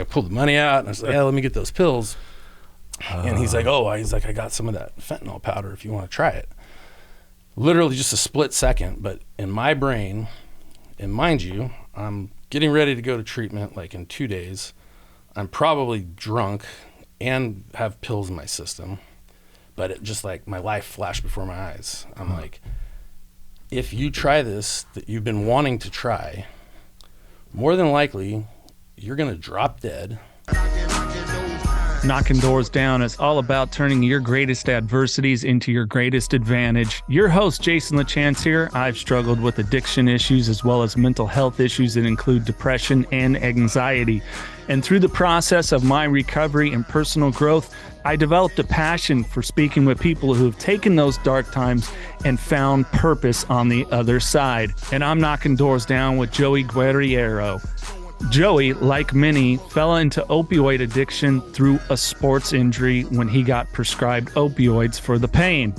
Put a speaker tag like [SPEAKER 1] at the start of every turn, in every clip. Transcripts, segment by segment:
[SPEAKER 1] I pulled the money out and I was like, yeah, let me get those pills. And he's like, I got some of that fentanyl powder if you want to try it. Literally just a split second, but in my brain, and mind you, I'm getting ready to go to treatment like in 2 days. I'm probably drunk and have pills in my system, but it just like my life flashed before my eyes. I'm like, if you try this that you've been wanting to try, more than likely you're going to drop dead.
[SPEAKER 2] Knocking Doors Down is all about turning your greatest adversities into your greatest advantage. Your host, Jason LaChance here. I've struggled with addiction issues as well as mental health issues that include depression and anxiety. And through the process of my recovery and personal growth, I developed a passion for speaking with people who have taken those dark times and found purpose on the other side. And I'm knocking doors down with Joey Guerriero. Joey, like many, fell into opioid addiction through a sports injury when he got prescribed opioids for the pain.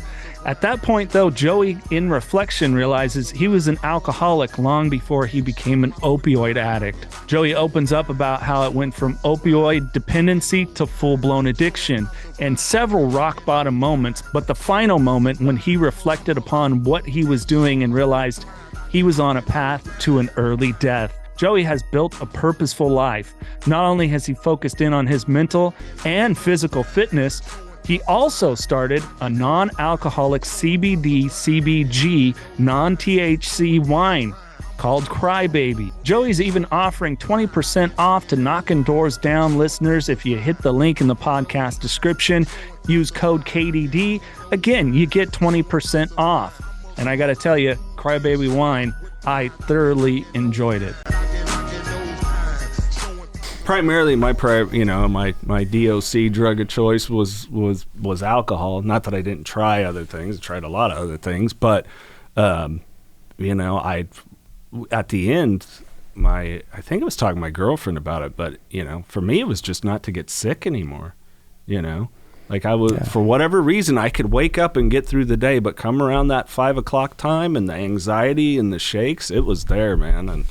[SPEAKER 2] At that point, though, Joey, in reflection, realizes he was an alcoholic long before he became an opioid addict. Joey opens up about how it went from opioid dependency to full-blown addiction, and several rock-bottom moments, but the final moment when he reflected upon what he was doing and realized he was on a path to an early death. Joey has built a purposeful life. Not only has he focused in on his mental and physical fitness, he also started a non-alcoholic CBD, CBG, non-THC wine called Cry Baby. Joey's even offering 20% off to Knockin' Doors Down listeners if you hit the link in the podcast description. Use code KDD. Again, you get 20% off. And I got to tell you, Cry Baby wine, I thoroughly enjoyed it.
[SPEAKER 3] Primarily, my DOC drug of choice was alcohol. Not that I didn't try other things. I tried a lot of other things, but I at the end, I think I was talking to my girlfriend about it. But for me, it was just not to get sick anymore. Like I was, for whatever reason, I could wake up and get through the day, but come around that 5 o'clock time and the anxiety and the shakes, it was there, man. And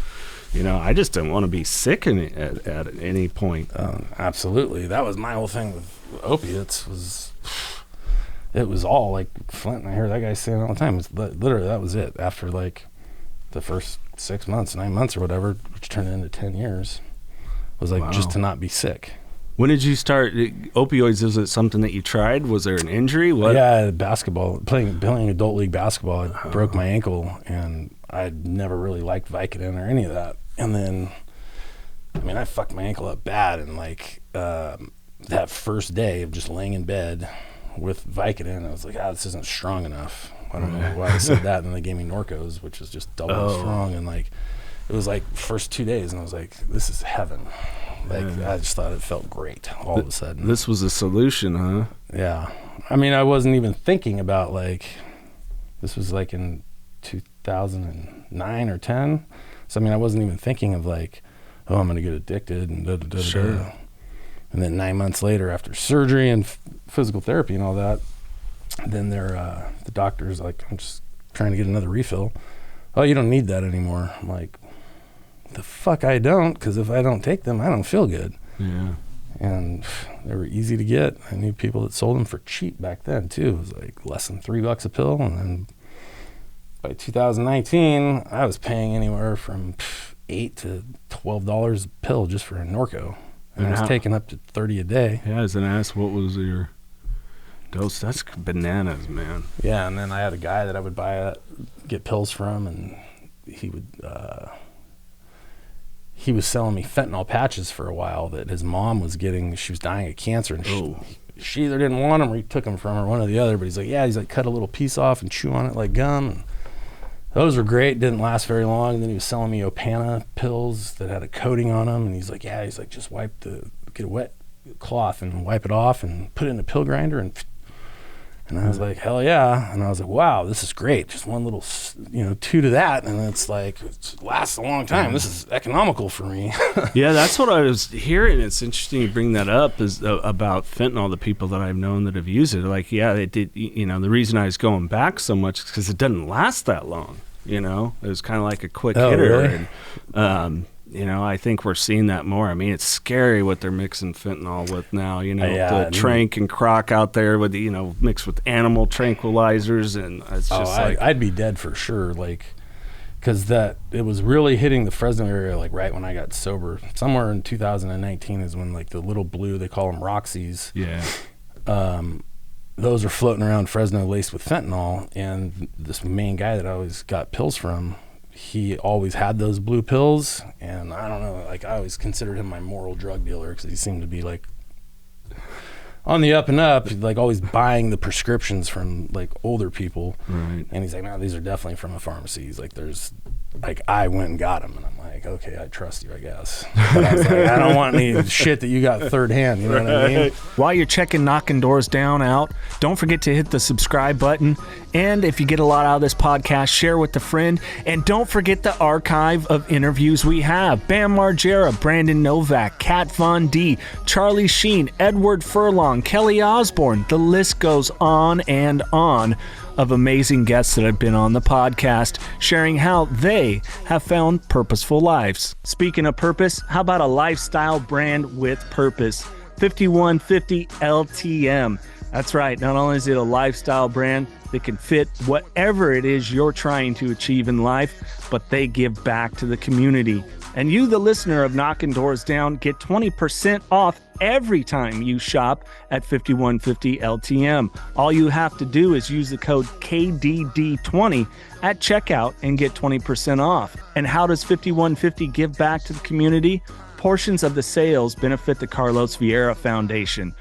[SPEAKER 3] I just didn't want to be sick at any point.
[SPEAKER 1] Absolutely. That was my whole thing with opiates. It was all like Flint, and I hear that guy saying all the time. It's literally, that was it. After like the first 6 months, 9 months or whatever, which turned into 10 years, was like just to not be sick.
[SPEAKER 3] When did you start opioids? Is it something that you tried? Was there an injury? What?
[SPEAKER 1] Yeah, basketball, playing adult league basketball. I broke my ankle, and I'd never really liked Vicodin or any of that. And then, I fucked my ankle up bad, and like that first day of just laying in bed with Vicodin, I was like, this isn't strong enough. I don't know why I said that. And then they gave me Norcos, which is just double as strong. And like, it was like first 2 days, and I was like, this is heaven. Like, I just thought it felt great all of a sudden.
[SPEAKER 3] This was a solution, huh?
[SPEAKER 1] Yeah. I wasn't even thinking about like, this was like in 2009 or 10. So, I wasn't even thinking of like, I'm going to get addicted and da-da-da-da-da.
[SPEAKER 3] Sure.
[SPEAKER 1] And then 9 months later, after surgery and physical therapy and all that, then the doctor's like, I'm just trying to get another refill. Oh, you don't need that anymore. I'm like, the fuck I don't, because if I don't take them, I don't feel good.
[SPEAKER 3] Yeah.
[SPEAKER 1] And they were easy to get. I knew people that sold them for cheap back then too. It was like less than $3 a pill. And then by 2019, I was paying anywhere from $8 to $12 a pill just for a Norco. And I was taking up to 30 a day.
[SPEAKER 3] Yeah, I was going to ask, what was your dose? That's bananas, man.
[SPEAKER 1] Yeah, and then I had a guy that I would get pills from, and he was selling me fentanyl patches for a while that his mom was getting. She was dying of cancer, and she either didn't want them or he took them from her, one or the other. But he's like, cut a little piece off and chew on it like gum. And those were great, didn't last very long. And then he was selling me Opana pills that had a coating on them, and he's like, just get a wet cloth and wipe it off and put it in a pill grinder, and I was like, hell yeah. And I was like, wow, this is great. Just one little, two to that. And it's like, it lasts a long time. This is economical for me.
[SPEAKER 3] Yeah, that's what I was hearing. It's interesting you bring that up is about fentanyl, the people that I've known that have used it. Like, yeah, it did, the reason I was going back so much is because it doesn't last that long. It was kind of like a quick hitter.
[SPEAKER 1] Really?
[SPEAKER 3] And, I think we're seeing that more. I mean, it's scary what they're mixing fentanyl with now, the trank and croc out there with, mixed with animal tranquilizers. And it's just
[SPEAKER 1] I'd be dead for sure. Because it was really hitting the Fresno area, right when I got sober. Somewhere in 2019 is when, the little blue, they call them Roxy's.
[SPEAKER 3] Yeah.
[SPEAKER 1] Those are floating around Fresno laced with fentanyl. And this main guy that I always got pills from, he always had those blue pills. And I don't know, I always considered him my moral drug dealer because he seemed to be, on the up and up, always buying the prescriptions from older people.
[SPEAKER 3] Right.
[SPEAKER 1] And he's like, no, these are definitely from a pharmacy. He's like, I went and got them. And I'm like, okay, I trust you, I guess. But I was like, I don't want any shit that you got third hand. You know what I mean?
[SPEAKER 2] While you're checking Knocking Doors Down out, don't forget to hit the subscribe button. And if you get a lot out of this podcast, share with a friend. And don't forget the archive of interviews we have. Bam Margera, Brandon Novak, Kat Von D, Charlie Sheen, Edward Furlong, Kelly Osborne. The list goes on and on of amazing guests that have been on the podcast, sharing how they have found purposeful lives. Speaking of purpose, how about a lifestyle brand with purpose? 5150 LTM. That's right. Not only is it a lifestyle brand that can fit whatever it is you're trying to achieve in life, but they give back to the community. And you, the listener of Knocking Doors Down, get 20% off every time you shop at 5150 LTM. All you have to do is use the code KDD20 at checkout and get 20% off. And how does 5150 give back to the community? Portions of the sales benefit the Carlos Vieira Foundation.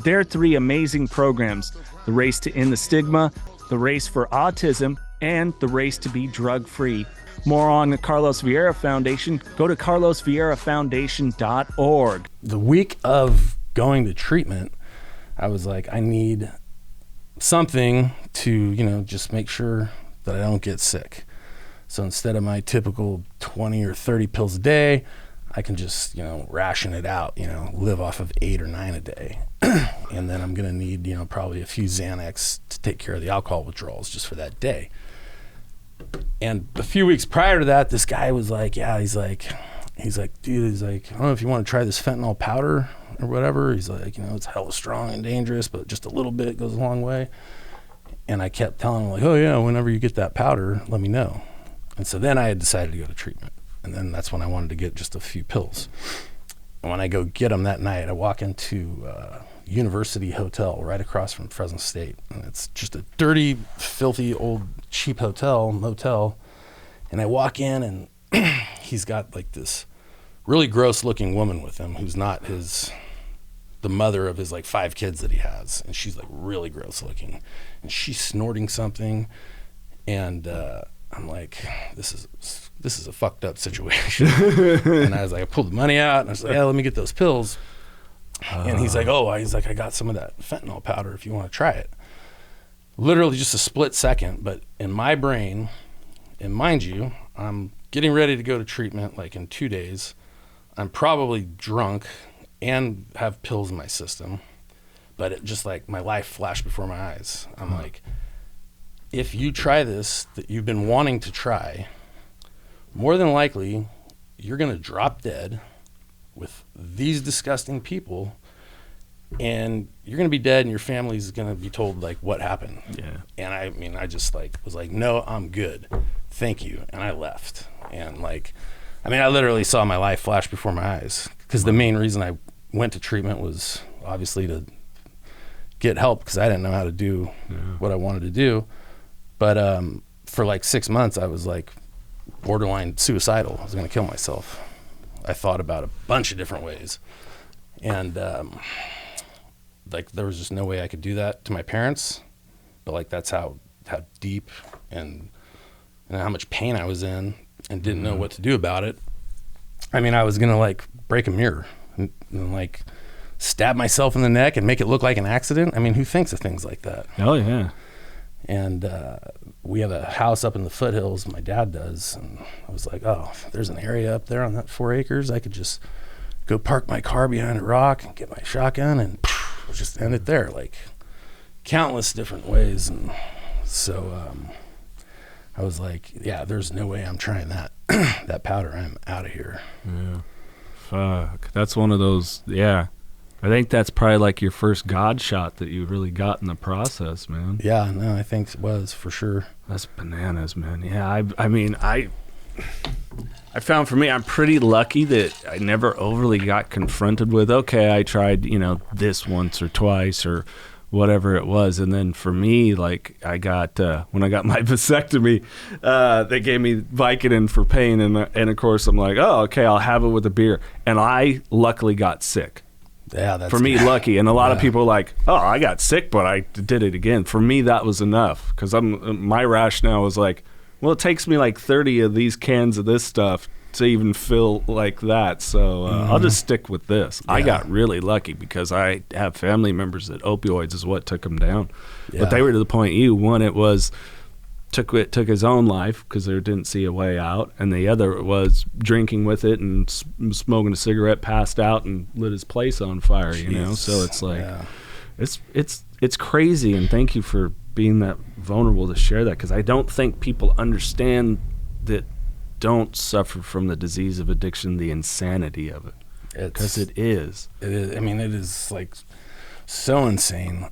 [SPEAKER 2] Their 3 amazing programs, the Race to End the Stigma, the Race for Autism, and the Race to be Drug-Free. More on the Carlos Vieira Foundation, go to carlosvierafoundation.org.
[SPEAKER 1] The week of going to treatment, I was like, I need something to, just make sure that I don't get sick. So instead of my typical 20 or 30 pills a day, I can just, ration it out, live off of 8 or 9 a day. And then I'm going to need, probably a few Xanax to take care of the alcohol withdrawals just for that day. And a few weeks prior to that, this guy was like, he's like, dude, I don't know if you want to try this fentanyl powder or whatever. He's like, it's hella strong and dangerous, but just a little bit goes a long way. And I kept telling him oh yeah, whenever you get that powder, let me know. And so then I had decided to go to treatment. And then that's when I wanted to get just a few pills. And when I go get them that night, I walk into University Hotel right across from Fresno State. And it's just a dirty, filthy, old, cheap motel. And I walk in and he's got this really gross looking woman with him who's not the mother of his 5 kids that he has. And she's really gross looking. And she's snorting something. And I'm like, this is a fucked up situation. And I was like, I pulled the money out and I was like, yeah, let me get those pills. And he's like, I got some of that fentanyl powder if you want to try it. Literally just a split second, but in my brain, and mind you, I'm getting ready to go to treatment in 2 days. I'm probably drunk and have pills in my system, but it just my life flashed before my eyes. I'm like, if you try this that you've been wanting to try, more than likely you're going to drop dead with these disgusting people, and you're going to be dead and your family's going to be told what happened.
[SPEAKER 3] Yeah.
[SPEAKER 1] And I just was like, no, I'm good. Thank you. And I left. And I literally saw my life flash before my eyes, because the main reason I went to treatment was obviously to get help, because I didn't know how to do what I wanted to do. But for 6 months, I was borderline suicidal. I was going to kill myself. I thought about a bunch of different ways. And there was just no way I could do that to my parents. But that's how deep and how much pain I was in, and didn't know what to do about it. I was going to break a mirror and stab myself in the neck and make it look like an accident. Who thinks of things like that?
[SPEAKER 3] Oh, yeah.
[SPEAKER 1] And we have a house up in the foothills, my dad does, and I was like, there's an area up there on that 4 acres. I could just go park my car behind a rock and get my shotgun and just end it there, countless different ways. And so I was like, yeah, there's no way I'm trying that. that powder, I'm out of here.
[SPEAKER 3] Yeah. Fuck. That's one of those, yeah. I think that's probably like your first God shot that you really got in the process, man.
[SPEAKER 1] Yeah, no, I think it was for sure.
[SPEAKER 3] That's bananas, man. Yeah, I mean, I found for me, I'm pretty lucky that I never overly got confronted with, okay, I tried, this once or twice or whatever it was. And then for me, like I got, when I got my vasectomy, they gave me Vicodin for pain. And of course I'm like, oh, okay, I'll have it with a beer. And I luckily got sick.
[SPEAKER 1] Yeah, that's
[SPEAKER 3] for me, lucky. And a lot of people are like, oh, I got sick, but I did it again. For me, that was enough. Because my rationale was like, well, it takes me like 30 of these cans of this stuff to even feel like that. So I'll just stick with this. Yeah. I got really lucky because I have family members that opioids is what took them down. Yeah. But they were to the point one, it was took his own life because they didn't see a way out, and the other was drinking with it and smoking a cigarette, passed out, and lit his place on fire. Jeez. So it's like it's crazy. And thank you for being that vulnerable to share that, because I don't think people understand that don't suffer from the disease of addiction, the insanity of it, because it is.
[SPEAKER 1] It is. I mean, it is like so insane.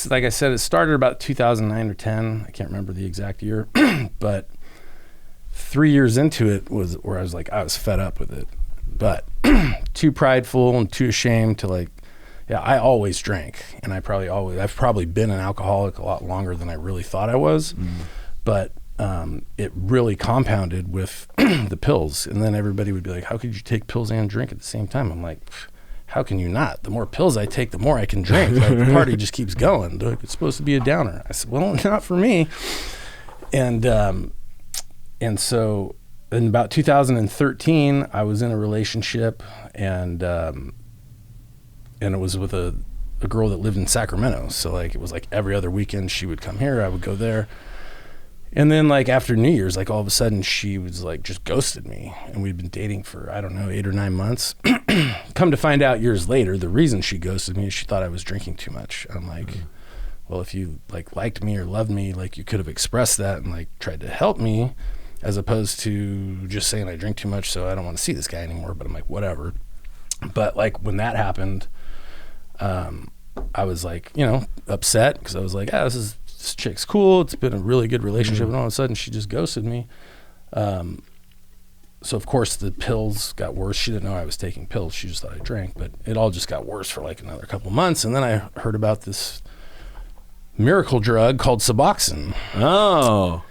[SPEAKER 1] Like I said, it started about 2009 or 10. I can't remember the exact year, but 3 years into it was where I was like, I was fed up with it, but too prideful and too ashamed to I always drank, and I've probably been an alcoholic a lot longer than I really thought I was, but it really compounded with the pills. And then everybody would be like, how could you take pills and drink at the same time? I'm like, how can you not? The more pills I take, the more I can drink. Like, the party just keeps going. It's supposed to be a downer. I said, well, not for me. And so in about 2013, I was in a relationship, and it was with a girl that lived in Sacramento. So like, it was like every other weekend she would come here, I would go there. And then like after New Year's, like all of a sudden she was like just ghosted me, and we'd been dating for, I don't know, 8 or 9 months. Come to find out years later, the reason she ghosted me is she thought I was drinking too much. I'm like, well, if you like liked me or loved me, like you could have expressed that and like tried to help me, as opposed to just saying I drink too much, so I don't want to see this guy anymore. But I'm like, whatever. But like when that happened, I was like, upset, because I was like, this chick's cool. It's been a really good relationship. And all of a sudden she just ghosted me. So of course the pills got worse. She didn't know I was taking pills. She just thought I drank, but it all just got worse for like another couple months. And then I heard about this miracle drug called Suboxone.
[SPEAKER 3] Oh.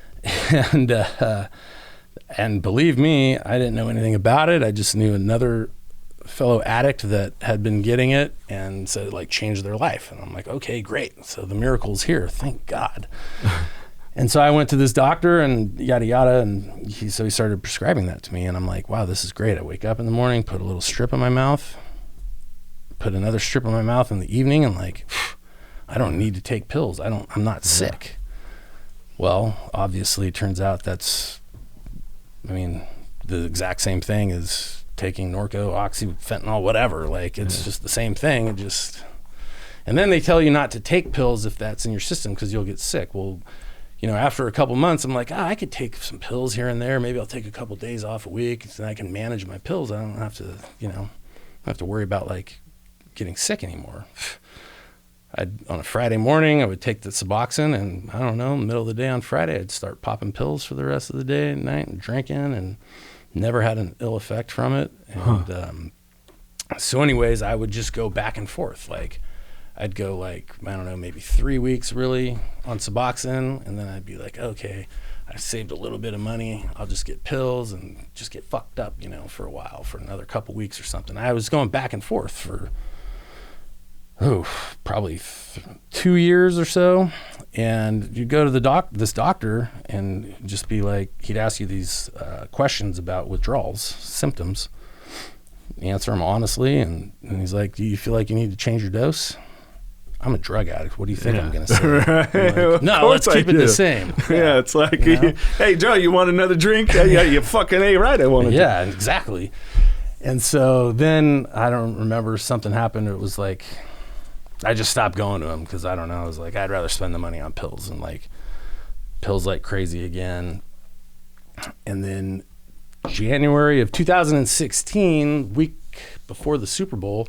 [SPEAKER 1] And believe me, I didn't know anything about it. I just knew another fellow addict that had been getting it and said it like changed their life. And I'm like, okay, great. So the miracle's here. Thank God. And so I went to this doctor and yada, yada. And he started prescribing that to me. And I'm like, wow, this is great. I wake up in the morning, put a little strip in my mouth, put another strip in my mouth in the evening. And like, I don't need to take pills. I'm not sick. Well, obviously it turns out the exact same thing as taking Norco, Oxy, fentanyl, whatever. Like, it's just the same thing. And then they tell you not to take pills if that's in your system, because you'll get sick. Well, after a couple months, I'm like, I could take some pills here and there. Maybe I'll take a couple days off a week, and I can manage my pills. I don't have to, worry about like getting sick anymore. On a Friday morning, I would take the Suboxone, and I don't know, middle of the day on Friday, I'd start popping pills for the rest of the day and night and drinking, and never had an ill effect from it. And so anyways, I would just go back and forth. Like, I'd go like, I don't know, maybe 3 weeks really on Suboxone, and then I'd be like, okay, I saved a little bit of money. I'll just get pills and just get fucked up, for a while, for another couple weeks or something. I was going back and forth for probably 2 years or so. And you go to this doctor, and just be like, he'd ask you these questions about withdrawals, symptoms. You answer them honestly, and he's like, do you feel like you need to change your dose? I'm a drug addict. What do you think I'm going to say?
[SPEAKER 3] Right.
[SPEAKER 1] Like, no, let's keep it the same.
[SPEAKER 3] Yeah, it's like, hey, Joe, you want another drink? Yeah, you fucking ain't right. I want it.
[SPEAKER 1] Yeah, exactly. And so then I don't remember, something happened. It was like, I just stopped going to him, because I don't know. I was like, I'd rather spend the money on pills, and like pills like crazy again. And then January of 2016, week before the Super Bowl,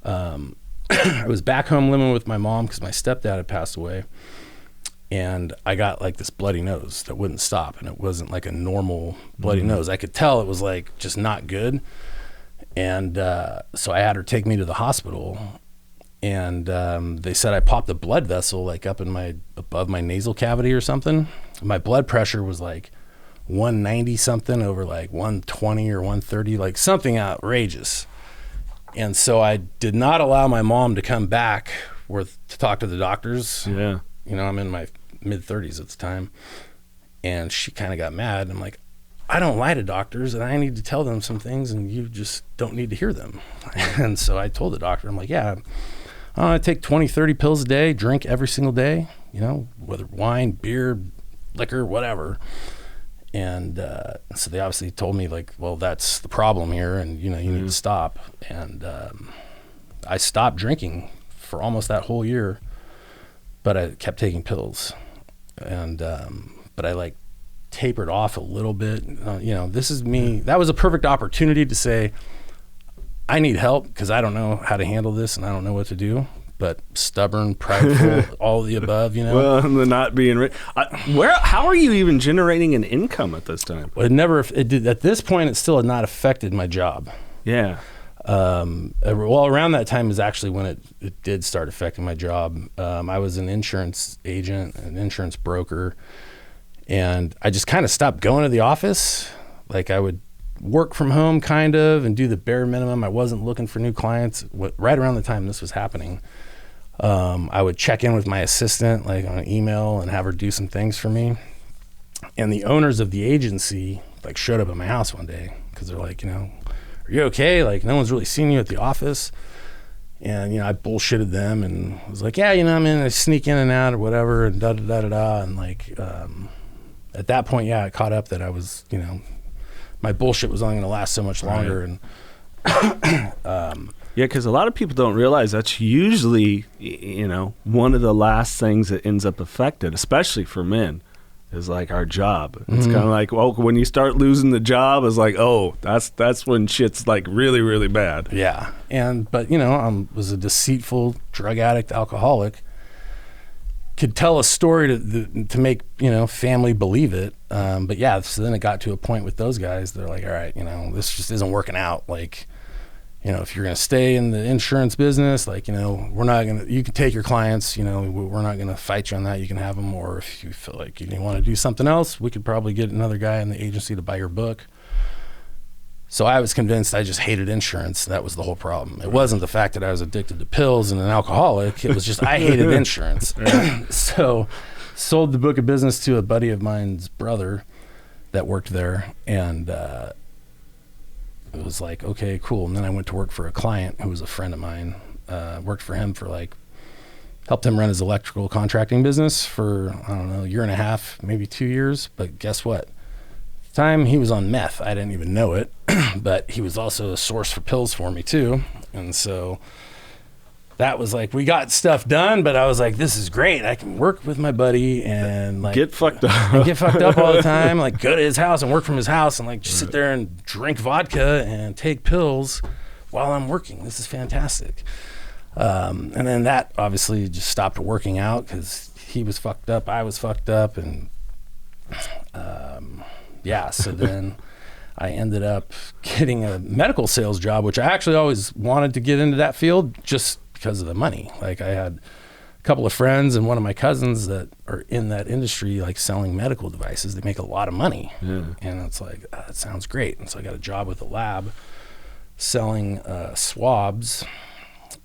[SPEAKER 1] I was back home living with my mom because my stepdad had passed away. And I got like this bloody nose that wouldn't stop. And it wasn't like a normal bloody nose. I could tell it was like just not good. And so I had her take me to the hospital. And they said I popped a blood vessel like up in above my nasal cavity or something. My blood pressure was like 190 something over like 120 or 130, like something outrageous. And so I did not allow my mom to come back to talk to the doctors.
[SPEAKER 3] Yeah.
[SPEAKER 1] You know, I'm in my mid 30s at the time. And she kind of got mad. I'm like, I don't lie to doctors, and I need to tell them some things, and you just don't need to hear them. And so I told the doctor, I'm like, yeah, I take 20, 30 pills a day, drink every single day, you know, whether wine, beer, liquor, whatever. And so they obviously told me, like, well, that's the problem here, and, you know, you need to stop. And I stopped drinking for almost that whole year, but I kept taking pills. And but I, like, tapered off a little bit. You know, this is me. That was a perfect opportunity to say, I need help because I don't know how to handle this and I don't know what to do. But stubborn, prideful, all the above, you know.
[SPEAKER 3] Well, the not being how are you even generating an income at this time?
[SPEAKER 1] It did at this point. It still had not affected my job.
[SPEAKER 3] Yeah.
[SPEAKER 1] Well, around that time is actually when it did start affecting my job. I was an insurance agent, an insurance broker, and I just kind of stopped going to the office. Like, I would work from home kind of and do the bare minimum. I wasn't looking for new clients. Right around the time this was happening, I would check in with my assistant, like, on an email and have her do some things for me. And the owners of the agency, like, showed up at my house one day because they're like, you know, are you okay? Like, no one's really seen you at the office. And, you know, I bullshitted them and was like, yeah, you know, I sneak in and out or whatever, and da-da-da-da-da. And, like, at that point, yeah, I caught up that I was, you know, my bullshit was only going to last so much longer.
[SPEAKER 3] Right. And yeah, because a lot of people don't realize that's usually, you know, one of the last things that ends up affected, especially for men, is like our job. It's kind of like, well, when you start losing the job, it's like, oh, that's when shit's like really, really bad.
[SPEAKER 1] Yeah. But, you know, I was a deceitful drug addict, alcoholic. Could tell a story to make, you know, family believe it. But yeah, so then it got to a point with those guys. They're like, all right, you know, this just isn't working out. Like, you know, if you're going to stay in the insurance business, like, you know, you can take your clients, you know, we're not going to fight you on that. You can have them. Or if you feel like you want to do something else, we could probably get another guy in the agency to buy your book. So I was convinced I just hated insurance. That was the whole problem. It wasn't the fact that I was addicted to pills and an alcoholic. It was just I hated insurance. So sold the book of business to a buddy of mine's brother that worked there. And it was like, okay, cool. And then I went to work for a client who was a friend of mine. Worked for him helped him run his electrical contracting business for, I don't know, a year and a half, maybe 2 years. But guess what? Time he was on meth. I didn't even know it, but he was also a source for pills for me too. And so that was like, we got stuff done, but I was like, this is great. I can work with my buddy and like
[SPEAKER 3] get fucked up.
[SPEAKER 1] I get fucked up all the time. Like, go to his house and work from his house and like just sit there and drink vodka and take pills while I'm working. This is fantastic. And then that obviously just stopped working out because he was fucked up. I was fucked up. And, yeah, so then I ended up getting a medical sales job, which I actually always wanted to get into that field just because of the money. Like, I had a couple of friends and one of my cousins that are in that industry, like selling medical devices. They make a lot of money. Yeah. And it's like, that sounds great. And so I got a job with a lab selling swabs.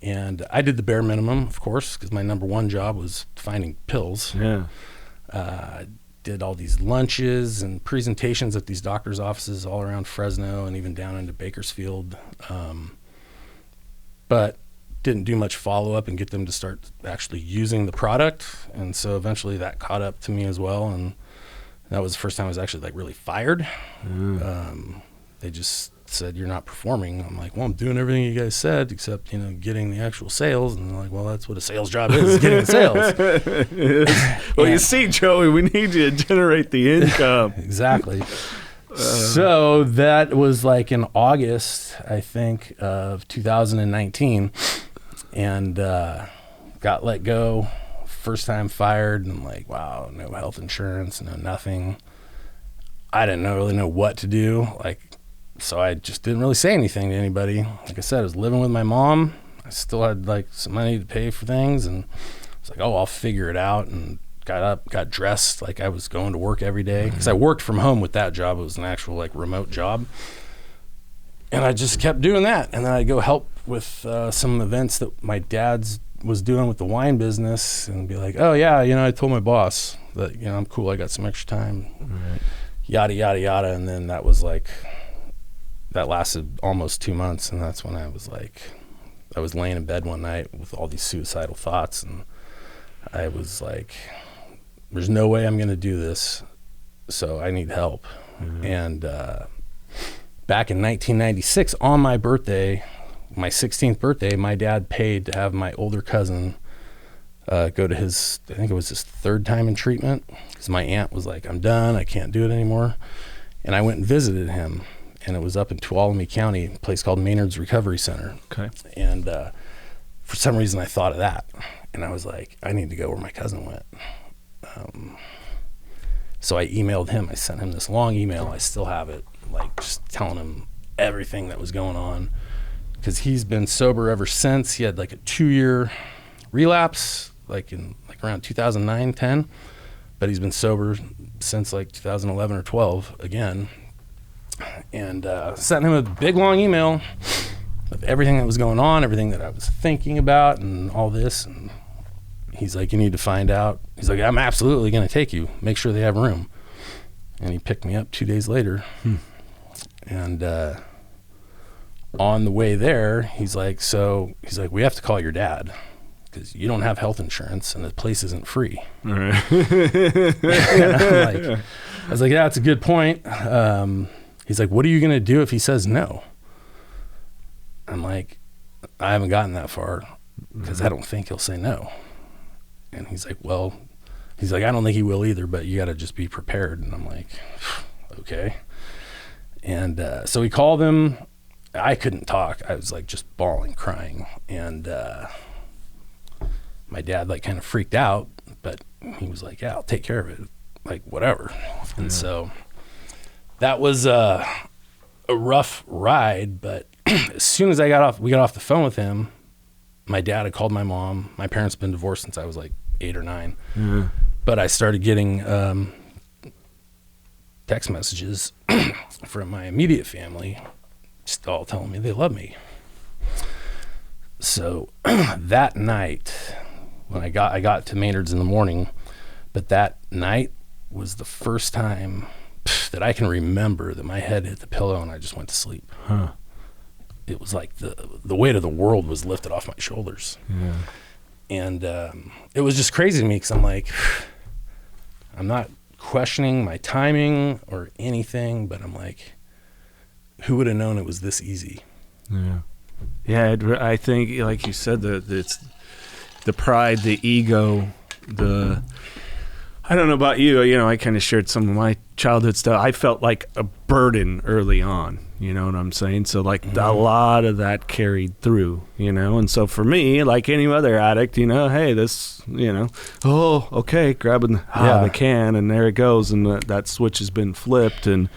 [SPEAKER 1] And I did the bare minimum, of course, because my number one job was finding pills. Yeah. Did all these lunches and presentations at these doctors' offices all around Fresno and even down into Bakersfield. But didn't do much follow-up and get them to start actually using the product. And so eventually that caught up to me as well. And that was the first time I was actually like really fired. They just said, you're not performing. I'm like, well, I'm doing everything you guys said except, getting the actual sales. And they're like, well, that's what a sales job is getting the sales.
[SPEAKER 3] Well, you see, Joey, we need you to generate the income.
[SPEAKER 1] Exactly. So that was like in August, I think, of 2019, and got let go. First time fired, and I'm like, wow, no health insurance, no nothing. I didn't really know what to do. So I just didn't really say anything to anybody. Like I said, I was living with my mom. I still had some money to pay for things, and I was like, oh, I'll figure it out. And got up, got dressed like I was going to work every day, because I worked from home with that job. It was an actual remote job, and I just kept doing that. And then I'd go help with some events that my dad's was doing with the wine business, and be like, oh yeah, I told my boss that I'm cool, I got some extra time, yada yada yada. And then that was that lasted almost 2 months, and that's when I was laying in bed one night with all these suicidal thoughts, and I was like, there's no way I'm going to do this, so I need help. And back in 1996, on my birthday, my 16th birthday, my dad paid to have my older cousin go to his, I think it was his 3rd time in treatment, because my aunt was like, I'm done, I can't do it anymore. And I went and visited him, and it was up in Tuolumne County, a place called Maynard's Recovery Center.
[SPEAKER 3] Okay.
[SPEAKER 1] And for some reason I thought of that, and I was like, I need to go where my cousin went. So I emailed him. I sent him this long email. I still have it, just telling him everything that was going on, because he's been sober ever since. He had a 2-year relapse, around 2009, 10, but he's been sober since 2011 or 12 again. And sent him a big long email of everything that was going on, everything that I was thinking about, and all this. And he's like, you need to find out. He's like, I'm absolutely going to take you. Make sure they have room. And he picked me up 2 days later. And on the way there, he's like, we have to call your dad, because you don't have health insurance and the place isn't free.
[SPEAKER 3] All right.
[SPEAKER 1] I was like, yeah, that's a good point. He's like, what are you going to do if he says no? I'm like, I haven't gotten that far, because I don't think he'll say no. And he's like, I don't think he will either, but you got to just be prepared. And I'm like, okay. And so we called him. I couldn't talk. I was just bawling, crying. And my dad kind of freaked out, but he was like, yeah, I'll take care of it. Whatever. And so that was a rough ride, but as soon as we got off the phone with him, my dad had called my mom. My parents had been divorced since I was 8 or 9. But I started getting text messages from my immediate family, just all telling me they love me. So that night, when I got to Maynard's in the morning, but that night was the first time that I can remember that my head hit the pillow and I just went to sleep. It was like the weight of the world was lifted off my shoulders. And it was just crazy to me, because I'm like, I'm not questioning my timing or anything, but I'm like, who would have known it was this easy?
[SPEAKER 3] I think, like you said, it's the pride, the ego, I don't know about you, I kind of shared some of my childhood stuff. I felt like a burden early on, you know what I'm saying? So a lot of that carried through, and so for me, like any other addict, hey, this, oh, okay, grabbing the can, and there it goes, and that switch has been flipped. And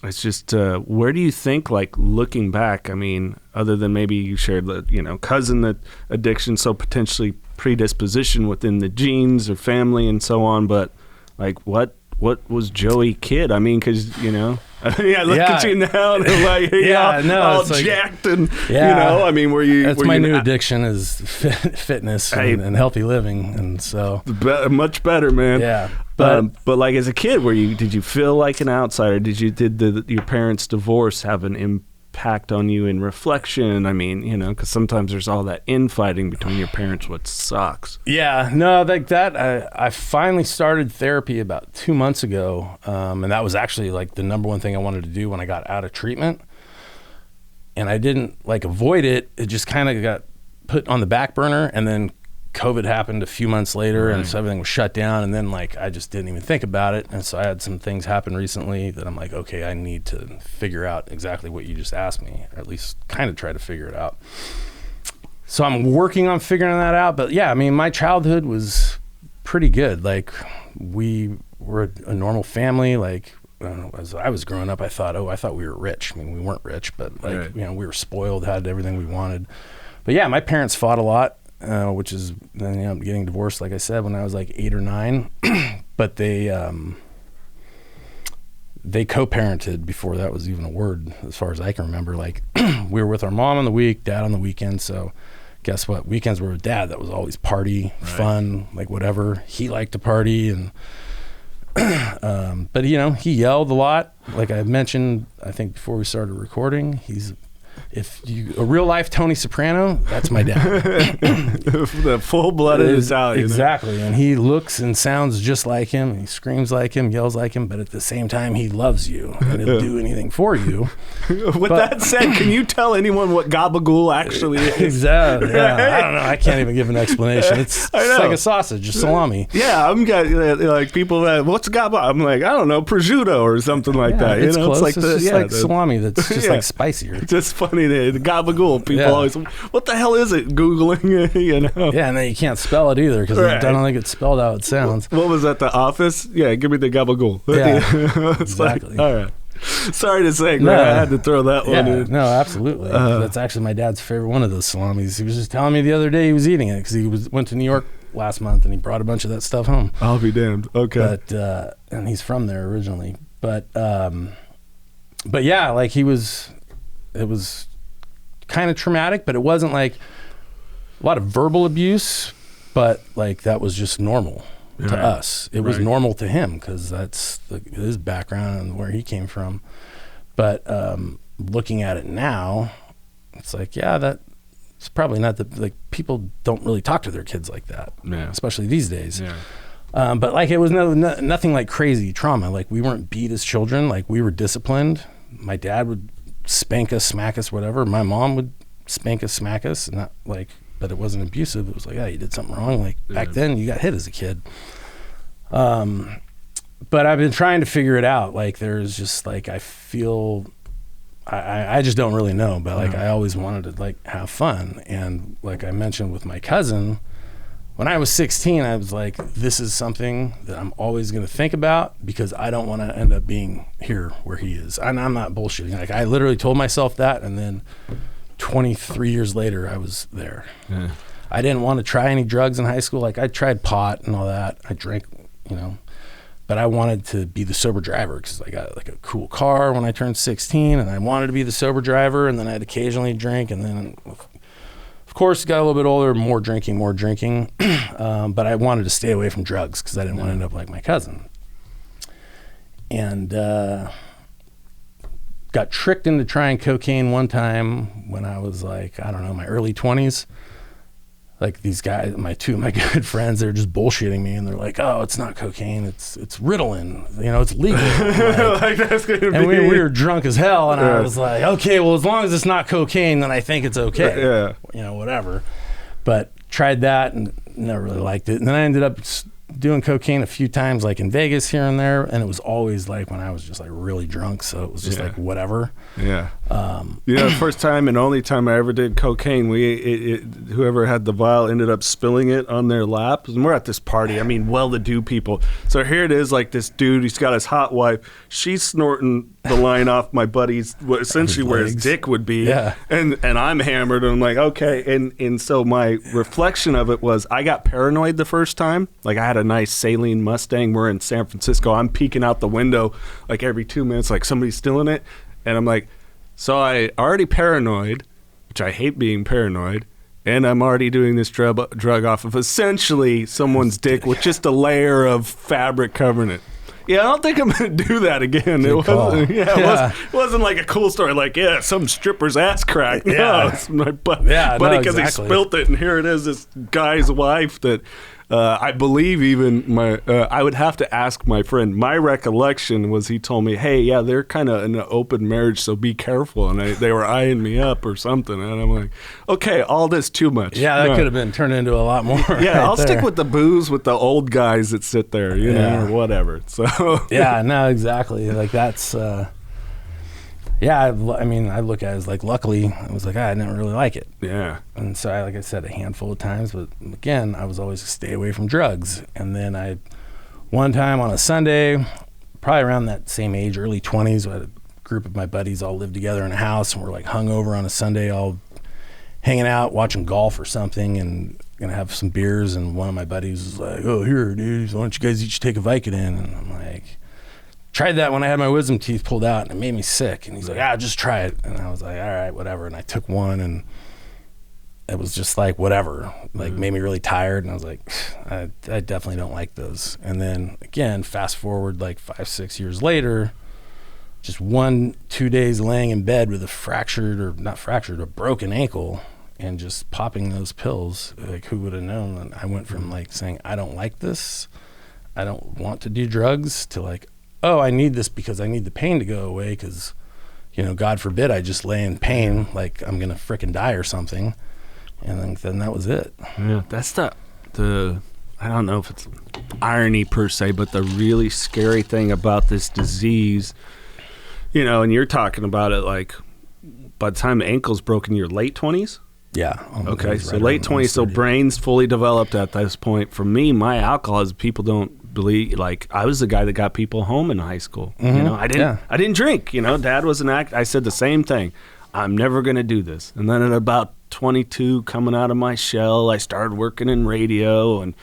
[SPEAKER 3] it's just, where do you think, looking back, other than maybe you shared the, cousin that addiction, so potentially predisposition within the genes or family and so on, but what was Joey kid? Because I look at you now and I'm all jacked, and were you?
[SPEAKER 1] That's my new addiction, is fitness and healthy living, and so
[SPEAKER 3] much better, man.
[SPEAKER 1] Yeah,
[SPEAKER 3] but as a kid, did you feel like an outsider? Did your parents' divorce have an impact on you in reflection? I mean, you know, because sometimes there's all that infighting between your parents, what sucks.
[SPEAKER 1] Yeah, no, like that. I finally started therapy about 2 months ago, and that was actually like the number one thing I wanted to do when I got out of treatment. And I didn't like avoid it. It just kind of got put on the back burner, and then COVID happened a few months later, and so everything was shut down, and then like I just didn't even think about it. And so I had some things happen recently that I'm like, okay, I need to figure out exactly what you just asked me, or at least kind of try to figure it out. So I'm working on figuring that out. But yeah, I mean, my childhood was pretty good. Like, we were a normal family. Like, I don't know, as I was growing up, I thought we were rich. I mean, we weren't rich, but like, right. You know, we were spoiled, had everything we wanted. But yeah, my parents fought a lot. Which is then, you know, getting divorced, like I said, when I was like 8 or 9. But they co-parented before that was even a word, as far as I can remember. Like, we were with our mom on the week, dad on the weekend. So guess what? Weekends were with dad. That was always party, fun, like whatever. He liked to party, and but you know, he yelled a lot. Like I mentioned, I think before we started recording, a real life Tony Soprano, that's my dad.
[SPEAKER 3] The full-blooded Italian.
[SPEAKER 1] Exactly. And he looks and sounds just like him. He screams like him, yells like him, but at the same time, he loves you and he'll do anything for you.
[SPEAKER 3] That said, can you tell anyone what gabagool actually is?
[SPEAKER 1] Exactly. Yeah. I don't know. I can't even give an explanation. It's like a sausage, a salami.
[SPEAKER 3] Yeah. I'm got like people that, what's gabagool? I'm like, I don't know, prosciutto or something like that.
[SPEAKER 1] It's
[SPEAKER 3] you know,
[SPEAKER 1] close. It's just like salami that's just like spicier.
[SPEAKER 3] Just funny. The gabagool, people always, what the hell is it? Googling, you know.
[SPEAKER 1] Yeah, and then you can't spell it either, because I don't think it's spelled how it sounds.
[SPEAKER 3] What was that, The Office? Yeah, give me the gabagool.
[SPEAKER 1] Yeah, exactly.
[SPEAKER 3] Like, all right. Sorry to say, man, I had to throw that one in.
[SPEAKER 1] No, absolutely. That's actually my dad's favorite one of those salamis. He was just telling me the other day he was eating it, because he went to New York last month, and he brought a bunch of that stuff home.
[SPEAKER 3] I'll be damned. Okay.
[SPEAKER 1] But and he's from there originally. But yeah, like it was kind of traumatic, but it wasn't like a lot of verbal abuse, but like that was just normal to us. It was normal to him, because that's his background and where he came from. But looking at it now, it's like, yeah, that's probably not like, people don't really talk to their kids like that, especially these days. But like, it was nothing like crazy trauma. Like, we weren't beat as children. Like, we were disciplined. My dad would spank us, smack us, whatever. My mom would spank us, smack us, not like, but it wasn't abusive. It was like, you did something wrong. Like, back then you got hit as a kid. But I've been trying to figure it out. Like, there's just like, I feel, I just don't really know, but like, I always wanted to like have fun. And like I mentioned with my cousin, when I was 16, I was like, this is something that I'm always going to think about, because I don't want to end up being here where he is. And I'm not bullshitting. Like, I literally told myself that, and then 23 years later, I was there. Yeah. I didn't want to try any drugs in high school. Like, I tried pot and all that. I drank, you know, but I wanted to be the sober driver, because I got like a cool car when I turned 16, and I wanted to be the sober driver, and then I'd occasionally drink, and then of course, got a little bit older, more drinking. But I wanted to stay away from drugs, because I didn't want to end up like my cousin. And got tricked into trying cocaine one time when I was like, I don't know, my early 20s. Like, these guys, two of my good friends, they're just bullshitting me, and they're like, oh, it's not cocaine, it's Ritalin, you know, it's legal. Like,
[SPEAKER 3] that's gonna
[SPEAKER 1] and
[SPEAKER 3] be...
[SPEAKER 1] we were drunk as hell, and I was like, okay, well, as long as it's not cocaine, then I think it's okay. You know, whatever. But tried that and never really liked it. And then I ended up doing cocaine a few times, like in Vegas here and there, and it was always like when I was just like really drunk, so it was just like whatever.
[SPEAKER 3] The first time and only time I ever did cocaine, whoever had the vial ended up spilling it on their lap, and we're at this party, I mean, well-to-do people, so here it is, like this dude, he's got his hot wife, she's snorting the line off my buddy's, essentially where his dick would be, and I'm hammered, and I'm like, okay, and so my reflection of it was, I got paranoid the first time. Like, I had a nice Saline Mustang, we're in San Francisco, I'm peeking out the window like every 2 minutes, like somebody's stealing it, and I'm like, so I already paranoid, which I hate being paranoid, and I'm already doing this drug off of essentially someone's dick with just a layer of fabric covering it. Yeah, I don't think I'm going to do that again. It wasn't like a cool story. Like, some stripper's ass cracked. No, it's my buddy because he spilt it, and here it is, this guy's wife that I believe even I would have to ask my friend. My recollection was he told me, hey, yeah, they're kind of in an open marriage, so be careful. And they were eyeing me up or something. And I'm like, okay, all this too much.
[SPEAKER 1] Yeah, that could have been turned into a lot more.
[SPEAKER 3] Yeah, I'll stick with the booze with the old guys that sit there, you know, or whatever. So
[SPEAKER 1] yeah, no, exactly. Like that's, I mean, I look at it as like, luckily, I was like, I didn't really like it.
[SPEAKER 3] Yeah.
[SPEAKER 1] And so like I said, a handful of times, but again, I was always stay away from drugs. And then one time on a Sunday, probably around that same age, early 20s, I had a group of my buddies all lived together in a house, and we're like hungover on a Sunday, all hanging out, watching golf or something, and gonna have some beers. And one of my buddies was like, oh, here, dude, why don't you guys each take a Vicodin? And I'm like, tried that when I had my wisdom teeth pulled out, and it made me sick. And he's like, just try it. And I was like, all right, whatever. And I took one, and it was just like, whatever, like made me really tired. And I was like, I definitely don't like those. And then again, fast forward like 5-6 years later, just 1-2 days laying in bed with a broken ankle and just popping those pills. Like, who would have known? And I went from like saying, I don't like this, I don't want to do drugs, to like, oh, I need this because I need the pain to go away, because, you know, God forbid I just lay in pain like I'm gonna frickin' die or something. And then that was it.
[SPEAKER 3] Yeah, that's the I don't know if it's irony per se, but the really scary thing about this disease, you know, and you're talking about it like by the time the ankle's broken, you're late 20s?
[SPEAKER 1] Yeah.
[SPEAKER 3] Okay, so late 20s, so brain's fully developed at this point. For me, my alcoholism, people don't believe, like, I was the guy that got people home in high school. You know, I didn't drink, you know, Dad was an I said the same thing. I'm never going to do this. And then at about 22, coming out of my shell, I started working in radio, and,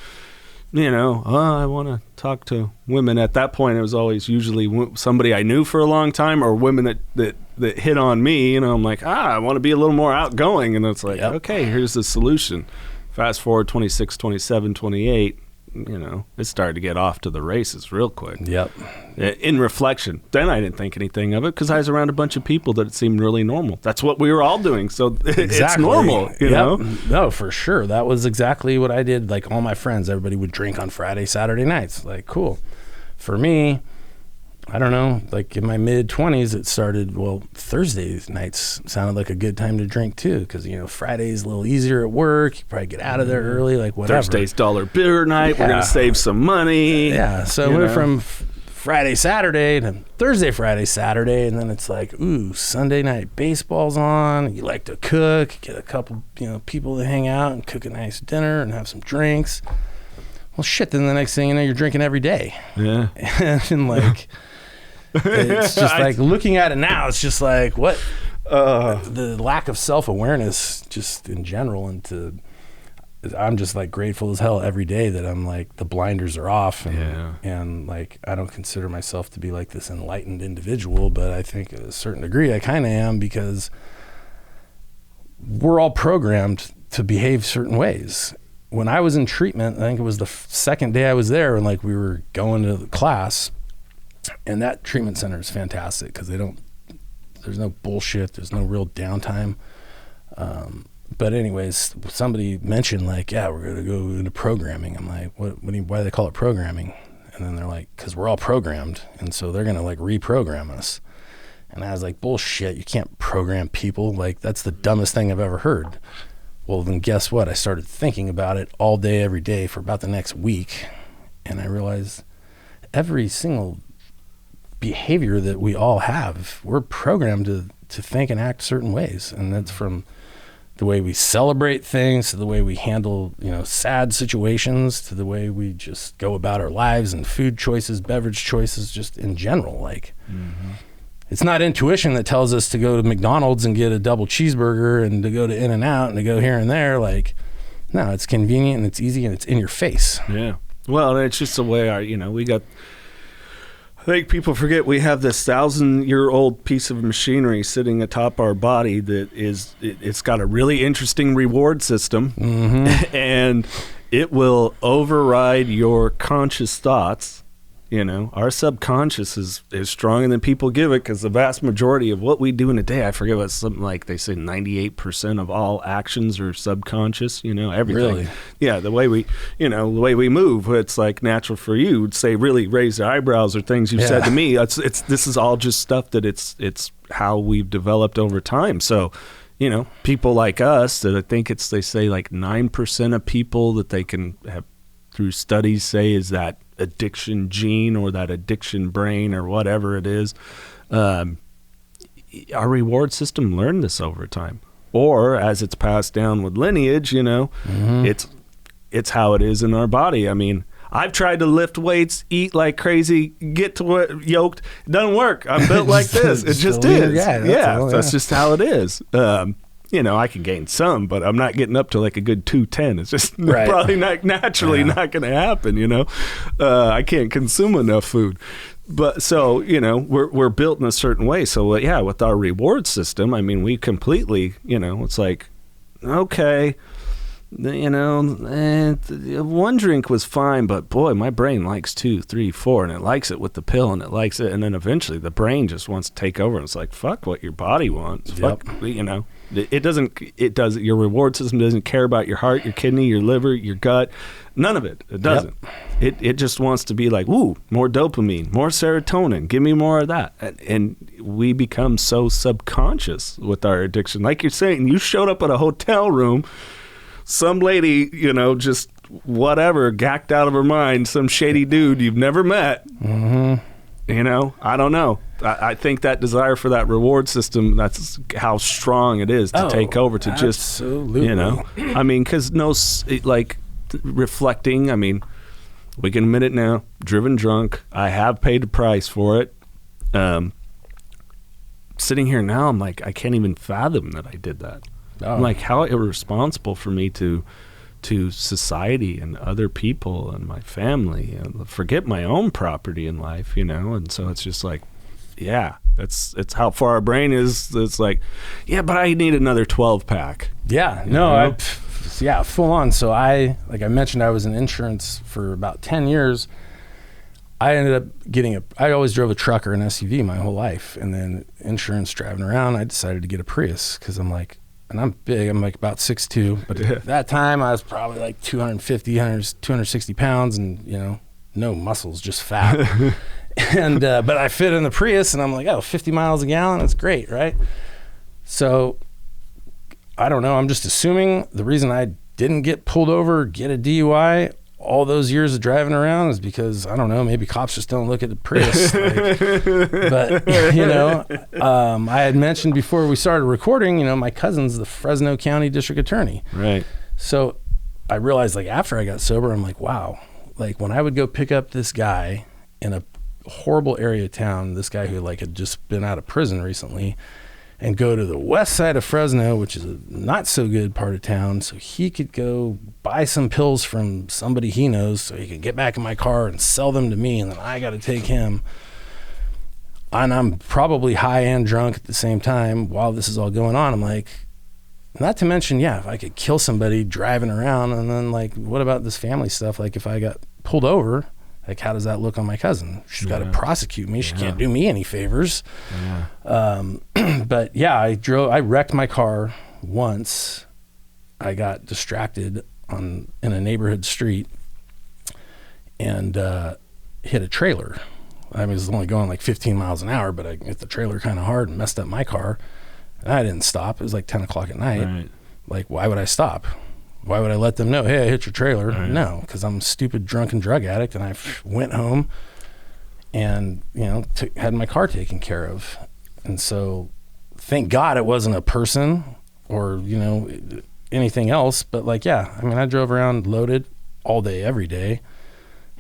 [SPEAKER 3] you know, I want to talk to women. At that point, it was always usually somebody I knew for a long time, or women that hit on me. You know, I'm like, I want to be a little more outgoing. And it's like, okay, here's the solution. Fast forward 26, 27, 28. You know, it started to get off to the races real quick. Yep. In reflection, then I didn't think anything of it because I was around a bunch of people that it seemed really normal. That's what we were all doing, so it's normal, you know?
[SPEAKER 1] No, for sure. That was exactly what I did. Like, all my friends, everybody would drink on Friday, Saturday nights. Like, cool. For me, I don't know, like in my mid-20s, it started, well, Thursday nights sounded like a good time to drink too, because, you know, Friday's a little easier at work. You probably get out of there early, like whatever.
[SPEAKER 3] Thursday's dollar beer night. We're going to save some money.
[SPEAKER 1] Yeah, so it went from Friday, Saturday to Thursday, Friday, Saturday, and then it's like, ooh, Sunday night baseball's on. You like to cook, get a couple, you know, people to hang out and cook a nice dinner and have some drinks. Well, shit, then the next thing you know, you're drinking every day. Yeah. And like... it's just like looking at it now, it's just like what the lack of self-awareness just in general, and I'm just like grateful as hell every day that I'm like the blinders are off, and like I don't consider myself to be like this enlightened individual, but I think at a certain degree I kind of am, because we're all programmed to behave certain ways. When I was in treatment, I think it was the second day I was there, and like we were going to the class. And that treatment center is fantastic because there's no bullshit. There's no real downtime. But anyways, somebody mentioned like, yeah, we're going to go into programming. I'm like, why do they call it programming? And then they're like, because we're all programmed. And so they're going to like reprogram us. And I was like, bullshit. You can't program people. Like, that's the dumbest thing I've ever heard. Well, then guess what? I started thinking about it all day, every day for about the next week. And I realized every single behavior that we all have, we're programmed to think and act certain ways, and that's from the way we celebrate things to the way we handle, you know, sad situations, to the way we just go about our lives, and food choices, beverage choices, just in general. Like, it's not intuition that tells us to go to McDonald's and get a double cheeseburger and to go to In-N-Out and to go here and there. Like, no, it's convenient and it's easy and it's in your face.
[SPEAKER 3] Yeah. Well, it's just the way we got. I think people forget we have this 1,000-year-old piece of machinery sitting atop our body that it's got a really interesting reward system, and it will override your conscious thoughts, You know, our subconscious is stronger than people give it, because the vast majority of what we do in a day, I forget what, something like they say 98% of all actions are subconscious, you know, everything.
[SPEAKER 1] Really?
[SPEAKER 3] Yeah, the way we, you know, the way we move, it's like natural for you, would say really raise the eyebrows or things you've said to me. This is all just stuff that it's how we've developed over time. So, you know, people like us that I think they say like 9% of people that they can have through studies say is that addiction gene or that addiction brain or whatever it is. Our reward system learned this over time, or as it's passed down with lineage, you know, it's how it is in our body. I mean, I've tried to lift weights, eat like crazy, get to what yoked. It doesn't work. I'm built like this. It just is. That's just how it is. You know, I can gain some, but I'm not getting up to like a good 210. It's just probably not naturally not going to happen, you know. I can't consume enough food. But so, you know, we're built in a certain way. So, with our reward system, I mean, we completely, you know, it's like, okay, you know, one drink was fine, but boy, my brain likes 2, 3, 4, and it likes it with the pill, and it likes it, and then eventually the brain just wants to take over, and it's like, fuck what your body wants. Fuck, you know, it does. Your reward system doesn't care about your heart, your kidney, your liver, your gut, none of it. It doesn't. It just wants to be like, ooh, more dopamine, more serotonin, give me more of that. And we become so subconscious with our addiction. Like you're saying, you showed up at a hotel room, some lady, you know, just whatever, gacked out of her mind, some shady dude you've never met. You know, I don't know. I think that desire for that reward system, that's how strong it is to take over, to just, you know, I mean, because like reflecting, I mean, we can admit it now, driven drunk. I have paid the price for it. Sitting here now, I'm like, I can't even fathom that I did that. I'm like, how irresponsible for me to society and other people and my family, and forget my own property in life, you know. And so it's just like, it's how far our brain is. It's like, but I need another 12-pack.
[SPEAKER 1] Full on. So like I mentioned, I was in insurance for about 10 years. I ended up I always drove a truck or an SUV my whole life, and then insurance driving around, I decided to get a Prius, because I'm like, and I'm big, I'm like about 6'2", but at that time I was probably like 260 pounds, and, you know, no muscles, just fat. And but I fit in the Prius, and I'm like, 50 miles a gallon, that's great, right? So I don't know, I'm just assuming the reason I didn't get pulled over, get a DUI all those years of driving around is because, I don't know, maybe cops just don't look at the Prius. But, you know, I had mentioned before we started recording, you know, my cousin's the Fresno County District Attorney.
[SPEAKER 3] Right.
[SPEAKER 1] So I realized, like, after I got sober, I'm like, wow, like when I would go pick up this guy in a horrible area of town, this guy who like had just been out of prison recently, and go to the west side of Fresno, which is a not so good part of town, so he could go buy some pills from somebody he knows so he could get back in my car and sell them to me, and then I got to take him. And I'm probably high and drunk at the same time while this is all going on. I'm like, not to mention, if I could kill somebody driving around, and then like, what about this family stuff? Like if I got pulled over, like, how does that look on my cousin? She's got to prosecute me. She can't do me any favors. But I wrecked my car once. I got distracted in a neighborhood street and hit a trailer. I mean, it was only going like 15 miles an hour, but I hit the trailer kind of hard and messed up my car. And I didn't stop. It was like 10 o'clock at night. Right. Like, why would I stop? Why would I let them know, hey, I hit your trailer? Right. No, because I'm a stupid drunken drug addict, and I went home and, you know, had my car taken care of. And so thank God it wasn't a person or, you know, anything else. But like, I mean, I drove around loaded all day, every day,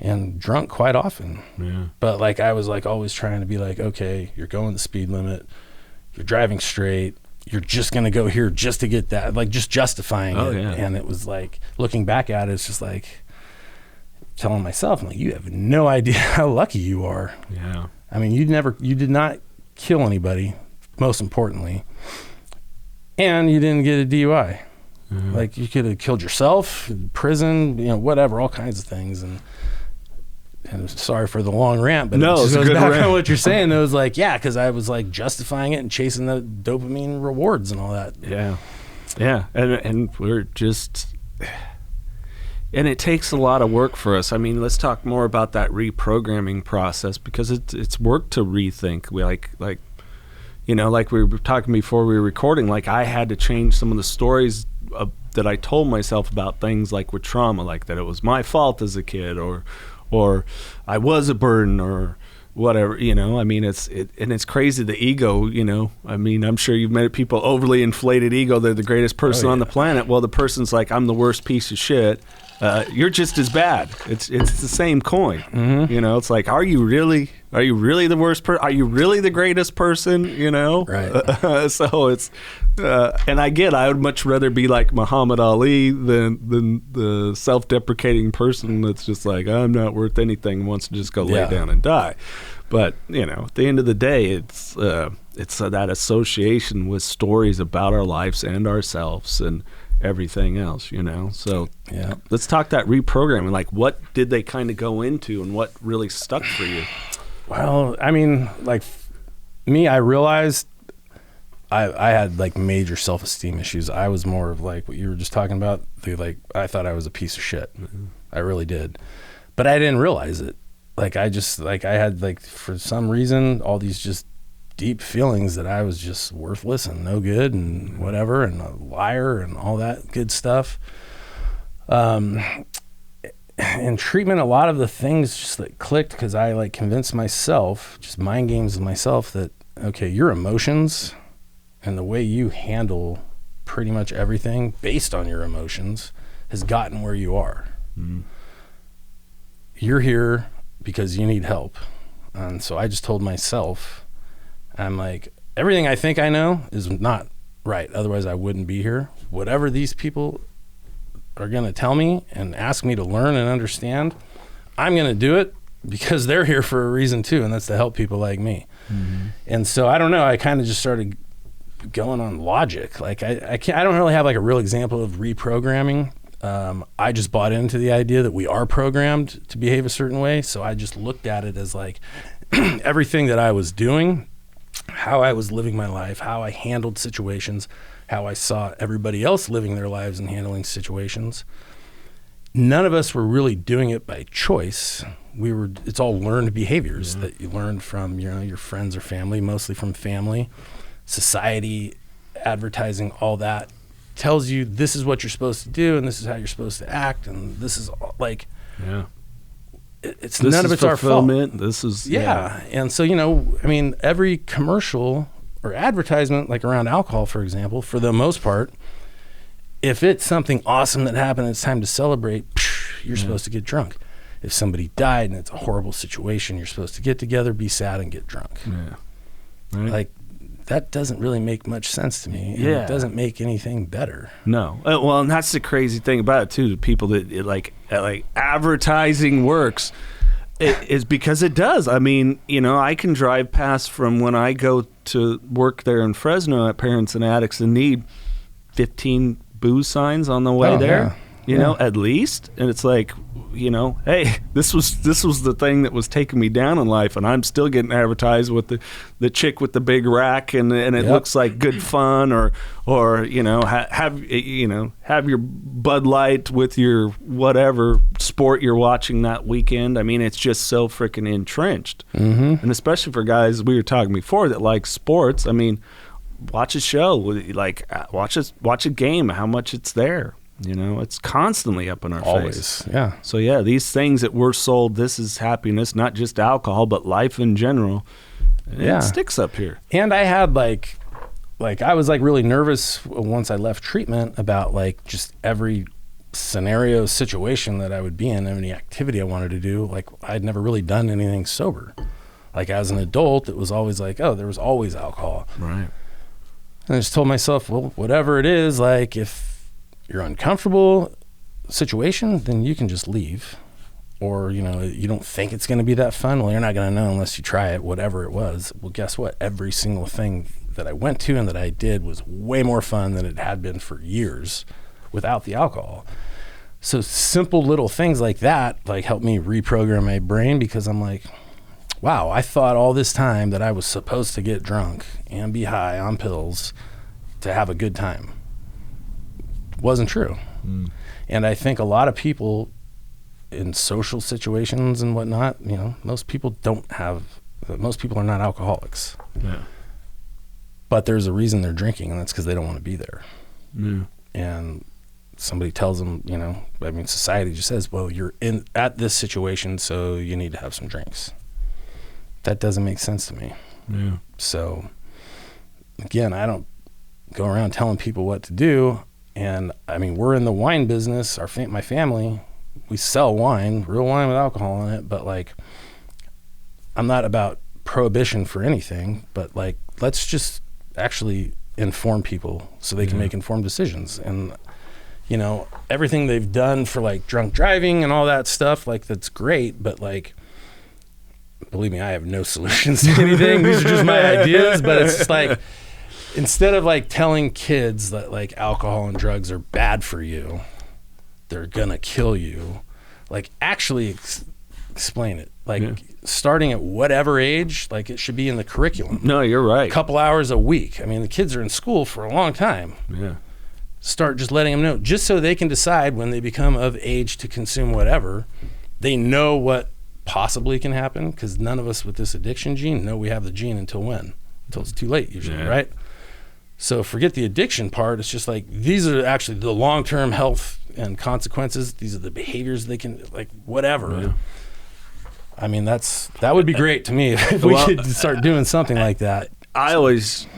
[SPEAKER 1] and drunk quite often. Yeah. But like, I was like always trying to be like, okay, you're going the speed limit, you're driving straight, you're just going to go here just to get that, like just justifying it. Yeah. And it was like, looking back at it, it's just like telling myself, I'm like, you have no idea how lucky you are. Yeah. I mean, you did not kill anybody, most importantly, and you didn't get a DUI. Mm-hmm. Like, you could have killed yourself, prison, you know, whatever, all kinds of things. And And sorry for the long rant, but
[SPEAKER 3] no,
[SPEAKER 1] it just
[SPEAKER 3] it's
[SPEAKER 1] goes
[SPEAKER 3] a good
[SPEAKER 1] back
[SPEAKER 3] rant.
[SPEAKER 1] on what you're saying. It was like, yeah, because I was like justifying it and chasing the dopamine rewards and all that.
[SPEAKER 3] Yeah, and we're just, and it takes a lot of work for us. I mean, let's talk more about that reprogramming process, because it's work to rethink. We like you know, like we were talking before we were recording, like I had to change some of the stories that I told myself about things like with trauma, like that it was my fault as a kid, or I was a burden, or whatever, you know. I mean, it's crazy, the ego, you know. I mean, I'm sure you've met people overly inflated ego, they're the greatest person on the planet. Well, the person's like, I'm the worst piece of shit. You're just as bad. It's the same coin. Mm-hmm. You know, it's like, are you really the worst person? Are you really the greatest person? You know?
[SPEAKER 1] Right.
[SPEAKER 3] So it's, and I would much rather be like Muhammad Ali than the self-deprecating person that's just like, I'm not worth anything and wants to just go lay down and die. But, you know, at the end of the day, it's that association with stories about our lives and ourselves and everything else, you know. So let's talk that reprogramming. Like, what did they kind of go into and what really stuck for you?
[SPEAKER 1] Well, I mean, like me, I realized I had like major self-esteem issues. I was more of like what you were just talking about. I thought I was a piece of shit. Mm-hmm. I really did, but I didn't realize it. Like I had like, for some reason, all these just deep feelings that I was just worthless and no good and whatever, and a liar and all that good stuff. In treatment, a lot of the things just like clicked because I like convinced myself, just mind games with myself, that okay, your emotions and the way you handle pretty much everything based on your emotions has gotten where you are. Mm-hmm. You're here because you need help. And so I just told myself, I'm like, everything I think I know is not right. Otherwise I wouldn't be here. Whatever these people are going to tell me and ask me to learn and understand, I'm going to do it because they're here for a reason too. And that's to help people like me. Mm-hmm. And so I don't know, I kind of just started going on logic. Like I don't really have like a real example of reprogramming. I just bought into the idea that we are programmed to behave a certain way. So I just looked at it as like everything that I was doing, how I was living my life, how I handled situations, how I saw everybody else living their lives and handling situations. None of us were really doing it by choice. It's all learned behaviors that you learned from, you know, your friends or family, mostly from family. Society, advertising, all that tells you this is what you're supposed to do and this is how you're supposed to act, and this is all, like, it's this none of it's our fault.
[SPEAKER 3] This is
[SPEAKER 1] And so, you know, I mean, every commercial or advertisement, like around alcohol, for example, for the most part, if it's something awesome that happened and it's time to celebrate, you're supposed to get drunk. If somebody died and it's a horrible situation, you're supposed to get together, be sad, and get drunk. Like, that doesn't really make much sense to me. And it doesn't make anything better.
[SPEAKER 3] No. Well, and that's the crazy thing about it too. The people that like advertising works is because it does. I mean, you know, I can drive past from when I go to work there in Fresno at Parents and Addicts in Need, 15 booze signs on the way there. You know, at least. And it's like, you know, hey, this was the thing that was taking me down in life, and I'm still getting advertised with the chick with the big rack, and it looks like good fun, or you know, have your Bud Light with your whatever sport you're watching that weekend. I mean, it's just so freaking entrenched. Mm-hmm. And especially for guys, we were talking before, that like sports. I mean, watch a show, like watch a game, how much it's there. You know, it's constantly up in our face.
[SPEAKER 1] Yeah.
[SPEAKER 3] So these things that we're sold, this is happiness, not just alcohol, but life in general. It sticks up here. And
[SPEAKER 1] I had like I was like really nervous once I left treatment about like just every scenario, situation that I would be in, any activity I wanted to do. Like, I'd never really done anything sober. Like, as an adult, it was always like, oh, there was always alcohol.
[SPEAKER 3] Right.
[SPEAKER 1] And I just told myself, well, whatever it is, like, if you're uncomfortable situation, then you can just leave. Or, you know, you don't think it's going to be that fun. Well, you're not going to know unless you try it, whatever it was. Well, guess what? Every single thing that I went to and that I did was way more fun than it had been for years without the alcohol. So simple little things like that, like, help me reprogram my brain, because I'm like, wow, I thought all this time that I was supposed to get drunk and be high on pills to have a good time. Wasn't true. And I think a lot of people in social situations and whatnot, you know, most people are not alcoholics.
[SPEAKER 3] Yeah.
[SPEAKER 1] But there's a reason they're drinking, and that's because they don't want to be there.
[SPEAKER 3] Yeah.
[SPEAKER 1] And somebody tells them, you know, I mean, society just says, well, you're at this situation, so you need to have some drinks. That doesn't make sense to me.
[SPEAKER 3] Yeah.
[SPEAKER 1] So, again, I don't go around telling people what to do. And I mean, we're in the wine business. My family, we sell wine, real wine with alcohol in it. But like, I'm not about prohibition for anything. But like, let's just actually inform people so they can make informed decisions. And you know, everything they've done for like drunk driving and all that stuff, like, that's great. But like, believe me, I have no solutions to anything. These are just my ideas. But it's just like, instead of like telling kids that like alcohol and drugs are bad for you, they're gonna kill you, like, actually explain it. Like, starting at whatever age, like, it should be in the curriculum.
[SPEAKER 3] No, you're right.
[SPEAKER 1] A couple hours a week. I mean, the kids are in school for a long time.
[SPEAKER 3] Yeah.
[SPEAKER 1] Start just letting them know, just so they can decide when they become of age to consume whatever. They know what possibly can happen, because none of us with this addiction gene know we have the gene until it's too late usually, right? So forget the addiction part. It's just like, these are actually the long-term health and consequences. These are the behaviors they can, like, whatever.
[SPEAKER 3] Yeah.
[SPEAKER 1] I mean, that would be great to me if we could start doing something like that.
[SPEAKER 3] I always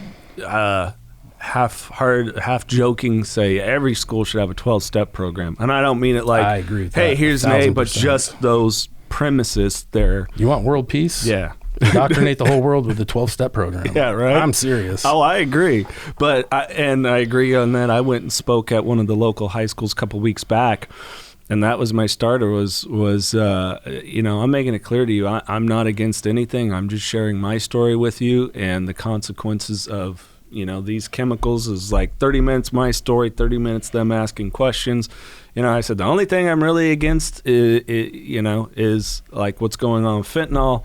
[SPEAKER 3] half joking say every school should have a 12-step program. And I don't mean it like,
[SPEAKER 1] I agree with
[SPEAKER 3] hey,
[SPEAKER 1] that,
[SPEAKER 3] here's an A, but
[SPEAKER 1] 1,000%.
[SPEAKER 3] just those premises there.
[SPEAKER 1] You want world peace?
[SPEAKER 3] Yeah.
[SPEAKER 1] Indoctrinate the whole world with the 12-step program.
[SPEAKER 3] Yeah, right.
[SPEAKER 1] I'm serious.
[SPEAKER 3] Oh, I agree. But I agree on that. I went and spoke at one of the local high schools a couple weeks back, and that was my starter. Was you know, I'm making it clear to you, I'm not against anything. I'm just sharing my story with you, and the consequences of, you know, these chemicals is like 30 minutes my story, 30 minutes them asking questions. You know, I said the only thing I'm really against is like what's going on with fentanyl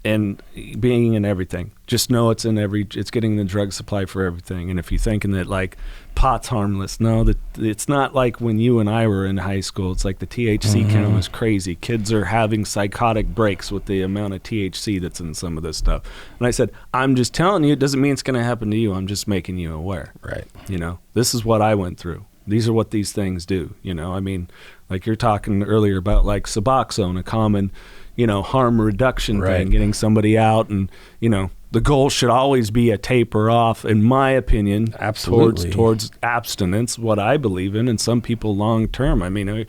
[SPEAKER 3] and being in everything. Just know it's getting the drug supply for everything. And if you're thinking that like pot's harmless, no, it's not like when you and I were in high school. It's like the THC count is crazy. Kids are having psychotic breaks with the amount of THC that's in some of this stuff. And I said, I'm just telling you, it doesn't mean it's going to happen to you. I'm just making you aware.
[SPEAKER 1] Right.
[SPEAKER 3] You know, this is what I went through. These are what these things do. You know, I mean, like you're talking earlier about like Suboxone, a common, you know, harm reduction thing, getting somebody out, and, you know, the goal should always be a taper off, in my opinion,
[SPEAKER 1] absolutely,
[SPEAKER 3] towards abstinence, what I believe in, and some people long term. I mean, I'm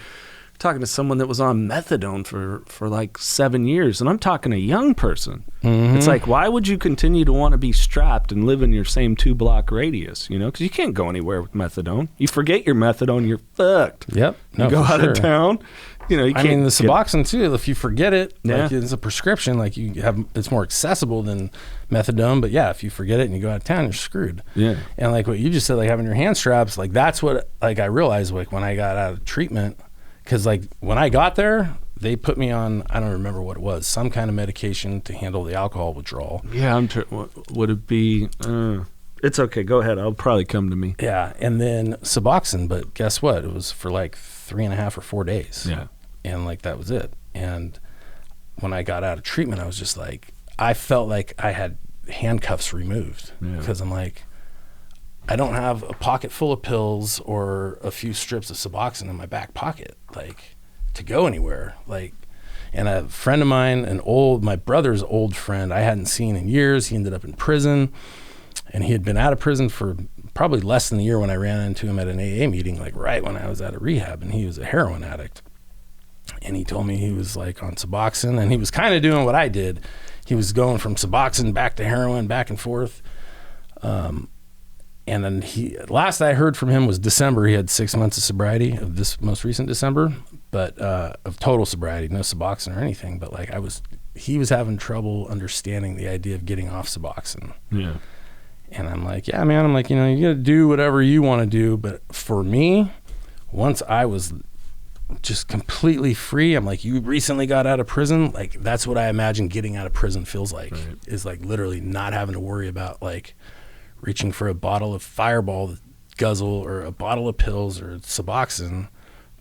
[SPEAKER 3] talking to someone that was on methadone for like 7 years, and I'm talking a young person. It's like, why would you continue to want to be strapped and live in your same 2-block radius, you know, because you can't go anywhere with methadone. You forget your methadone, you're fucked.
[SPEAKER 1] Yep. No,
[SPEAKER 3] you go out of town. You know, you can't.
[SPEAKER 1] I mean, the Suboxone too. If you forget it, like,
[SPEAKER 3] Yeah.
[SPEAKER 1] it's a prescription. Like, it's more accessible than methadone. But yeah, if you forget it and you go out of town, you're screwed.
[SPEAKER 3] Yeah.
[SPEAKER 1] And like what you just said, like having your hand straps, like that's what like I realized like when I got out of treatment, because like when I got there, they put me on, I don't remember what it was, some kind of medication to handle the alcohol withdrawal.
[SPEAKER 3] Yeah, would it be? It's okay. Go ahead. I'll probably come to me.
[SPEAKER 1] Yeah, and then Suboxone, but guess what? It was for like 3.5 or 4 days.
[SPEAKER 3] Yeah.
[SPEAKER 1] And like that was it. And when I got out of treatment, I was just like, I felt like I had handcuffs removed, because I'm like, I don't have a pocket full of pills or a few strips of Suboxone in my back pocket, like, to go anywhere. Like, and a friend of mine, my brother's old friend I hadn't seen in years, he ended up in prison, and he had been out of prison for probably less than a year when I ran into him at an AA meeting, like right when I was out of rehab, and he was a heroin addict. And he told me he was like on Suboxone, and he was kind of doing what I did. He was going from Suboxone back to heroin, back and forth. And then last I heard from him was December. He had 6 months of sobriety, of this most recent December, but of total sobriety, no Suboxone or anything. But like he was having trouble understanding the idea of getting off Suboxone.
[SPEAKER 3] Yeah.
[SPEAKER 1] And I'm like, yeah, man. I'm like, you know, you got to do whatever you want to do. But for me, once I was just completely free. I'm like, you recently got out of prison. Like, that's what I imagine getting out of prison feels like, is like literally not having to worry about like reaching for a bottle of Fireball guzzle or a bottle of pills or Suboxone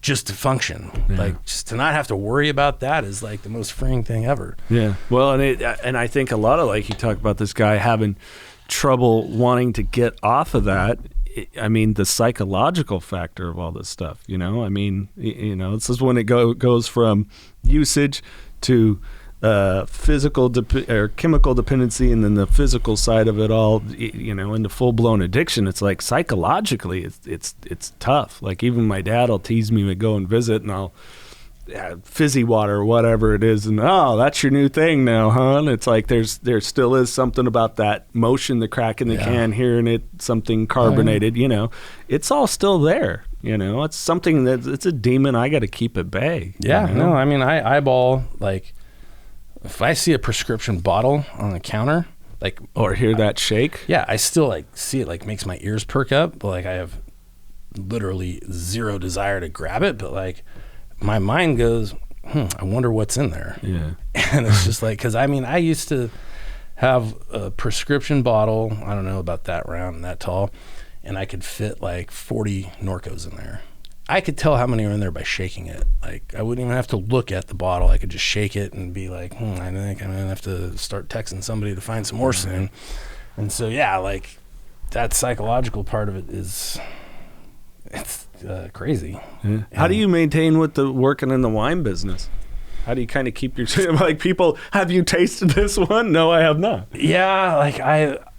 [SPEAKER 1] just to function. Like, just to not have to worry about that is like the most freeing thing ever.
[SPEAKER 3] Yeah. Well, and I think a lot of, like, you talk about this guy having trouble wanting to get off of that. I mean, the psychological factor of all this stuff, you know, I mean, you know, this is when it goes from usage to physical or chemical dependency, and then the physical side of it all, you know, into full-blown addiction. It's like psychologically it's tough. Like, even my dad will tease me to go and visit, and I'll fizzy water or whatever it is, and oh, that's your new thing now, huh? And it's like there still is something about that motion, the crack in the can, hearing it, something carbonated, you know, it's all still there. You know, it's something that it's a demon I got to keep at bay.
[SPEAKER 1] Yeah,
[SPEAKER 3] you know?
[SPEAKER 1] no, I mean, I eyeball, like, if I see a prescription bottle on the counter, like,
[SPEAKER 3] or hear that shake,
[SPEAKER 1] I still like see it, like makes my ears perk up, but like I have literally zero desire to grab it, but like my mind goes, I wonder what's in there.
[SPEAKER 3] Yeah.
[SPEAKER 1] And it's just like, because I mean, I used to have a prescription bottle, I don't know, about that round and that tall, and I could fit like 40 Norcos in there. I could tell how many are in there by shaking it. Like, I wouldn't even have to look at the bottle. I could just shake it and be like, I think I'm gonna have to start texting somebody to find some more soon. And so, yeah, like, that psychological part of it is, it's crazy.
[SPEAKER 3] Yeah. How do you maintain with the working in the wine business? How do you kind of keep your, like, people, have you tasted this one? No, I have not.
[SPEAKER 1] Yeah, like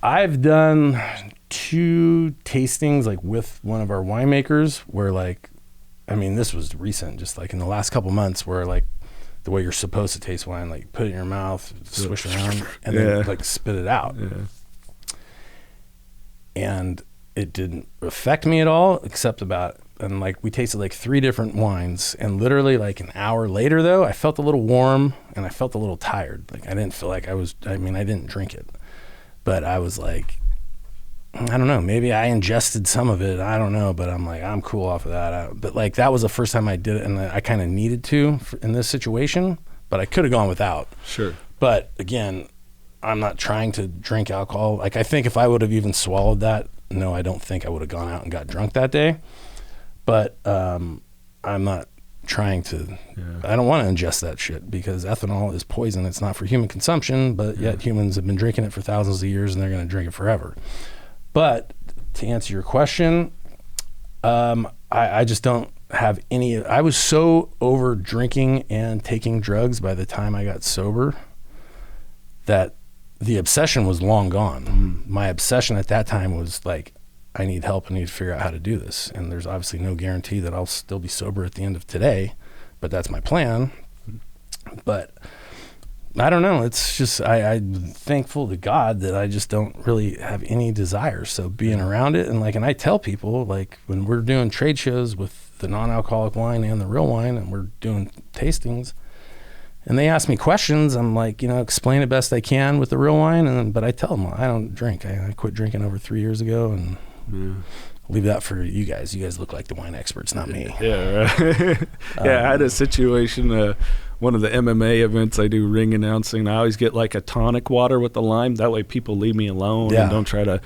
[SPEAKER 1] I've done 2 tastings, like, with one of our winemakers where, like, I mean, this was recent, just like in the last couple months, where like the way you're supposed to taste wine, like put it in your mouth, swish around, and then like spit it out. And it didn't affect me at all, except and like we tasted like 3 different wines, and literally like an hour later though, I felt a little warm and I felt a little tired. Like, I didn't feel like I didn't drink it, but I was like, I don't know, maybe I ingested some of it, I don't know, but I'm like, I'm cool off of that. But like, that was the first time I did it, and I kind of needed to in this situation, but I could have gone without.
[SPEAKER 3] Sure.
[SPEAKER 1] But again, I'm not trying to drink alcohol. Like, I think if I would have even swallowed that, no, I don't think I would have gone out and got drunk that day. But I'm not trying to, I don't want to ingest that shit, because ethanol is poison. It's not for human consumption, but yet humans have been drinking it for thousands of years, and they're going to drink it forever. But to answer your question, I just don't have any. I was so over drinking and taking drugs by the time I got sober that the obsession was long gone. My obsession at that time was like, I need help. I need to figure out how to do this. And there's obviously no guarantee that I'll still be sober at the end of today, but that's my plan. But I don't know. It's just, I'm thankful to God that I just don't really have any desire. So being around it, and I tell people, like, when we're doing trade shows with the non-alcoholic wine and the real wine, and we're doing tastings, and they ask me questions, I'm like, explain it best I can with the real wine. But I tell them, I don't drink. I quit drinking over 3 years ago, and leave that for you guys. You guys look like the wine experts, not me.
[SPEAKER 3] Yeah, right. I had a situation, one of the MMA events I do, ring announcing, I always get like a tonic water with the lime. That way people leave me alone and don't try to,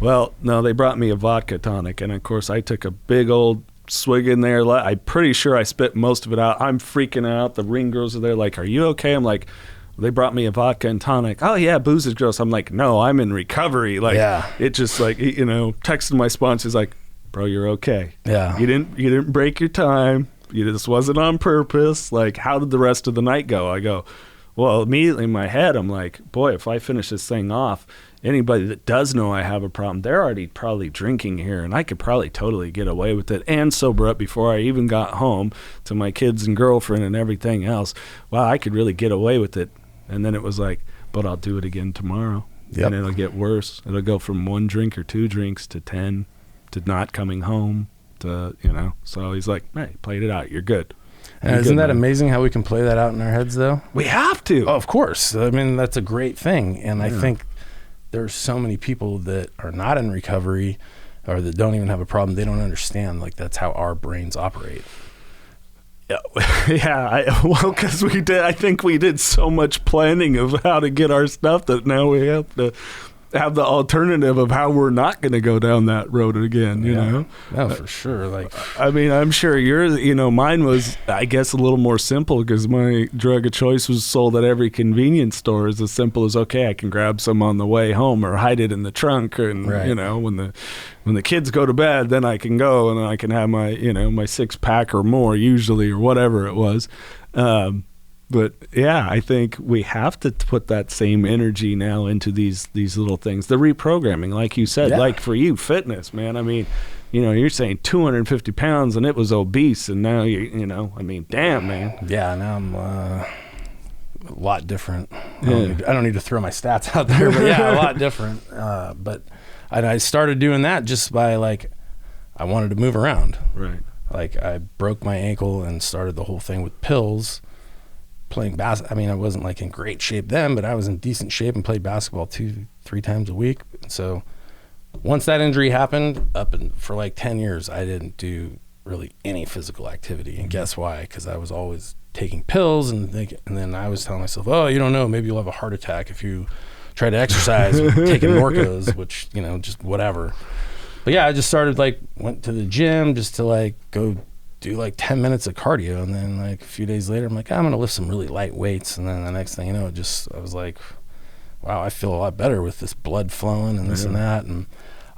[SPEAKER 3] well, no, they brought me a vodka tonic. And of course I took a big old swig in there. I'm pretty sure I spit most of it out. I'm freaking out. The ring girls are there like, are you okay? I'm like, they brought me a vodka and tonic. Oh yeah, booze is gross. I'm like, no, I'm in recovery. Like, it just like, texting my sponsors like, bro, you're okay.
[SPEAKER 1] Yeah.
[SPEAKER 3] You didn't break your time. This wasn't on purpose. Like, how did the rest of the night go? I go, well, immediately in my head, I'm like, boy, if I finish this thing off, anybody that does know I have a problem, they're already probably drinking here, and I could probably totally get away with it and sober up before I even got home to my kids and girlfriend and everything else. Wow, I could really get away with it. And then it was like, but I'll do it again tomorrow. Yep. And it'll get worse. It'll go from 1 drink or 2 drinks to 10 to not coming home. So he's like, hey, played it out, you're good.
[SPEAKER 1] And isn't that amazing how we can play that out in our heads, though?
[SPEAKER 3] We have to.
[SPEAKER 1] Oh, of course. I mean, that's a great thing. And I think there's so many people that are not in recovery or that don't even have a problem. They don't understand, like, that's how our brains operate.
[SPEAKER 3] Yeah, because I think we did so much planning of how to get our stuff that now we have to have the alternative of how we're not going to go down that road again, you know?
[SPEAKER 1] No, for sure. Like,
[SPEAKER 3] I mean, I'm sure mine was, I guess, a little more simple because my drug of choice was sold at every convenience store. As simple as, okay, I can grab some on the way home or hide it in the trunk, and when the kids go to bed, then I can go and I can have my, my 6-pack or more usually, or whatever it was. But yeah, I think we have to put that same energy now into these little things. The reprogramming, like you said, like for you, fitness, man. I mean, you're saying 250 pounds and it was obese, and now I mean, damn, man.
[SPEAKER 1] Yeah, now I'm a lot different. I don't need to throw my stats out there, but yeah, a lot different. But I started doing that just by I wanted to move around.
[SPEAKER 3] Right.
[SPEAKER 1] Like I broke my ankle and started the whole thing with pills. Playing basketball. I mean, I wasn't in great shape then, but I was in decent shape and played basketball 2-3 times a week. So once that injury happened, for 10 years, I didn't do really any physical activity. And guess why? Because I was always taking pills and then I was telling myself, oh, you don't know, maybe you'll have a heart attack if you try to exercise with taking Norcos, which, just whatever. But yeah, I just started went to the gym just to go do 10 minutes of cardio, and then a few days later I'm I'm gonna lift some really light weights, and then the next thing you know, I was like, wow, I feel a lot better with this blood flowing and this and that. And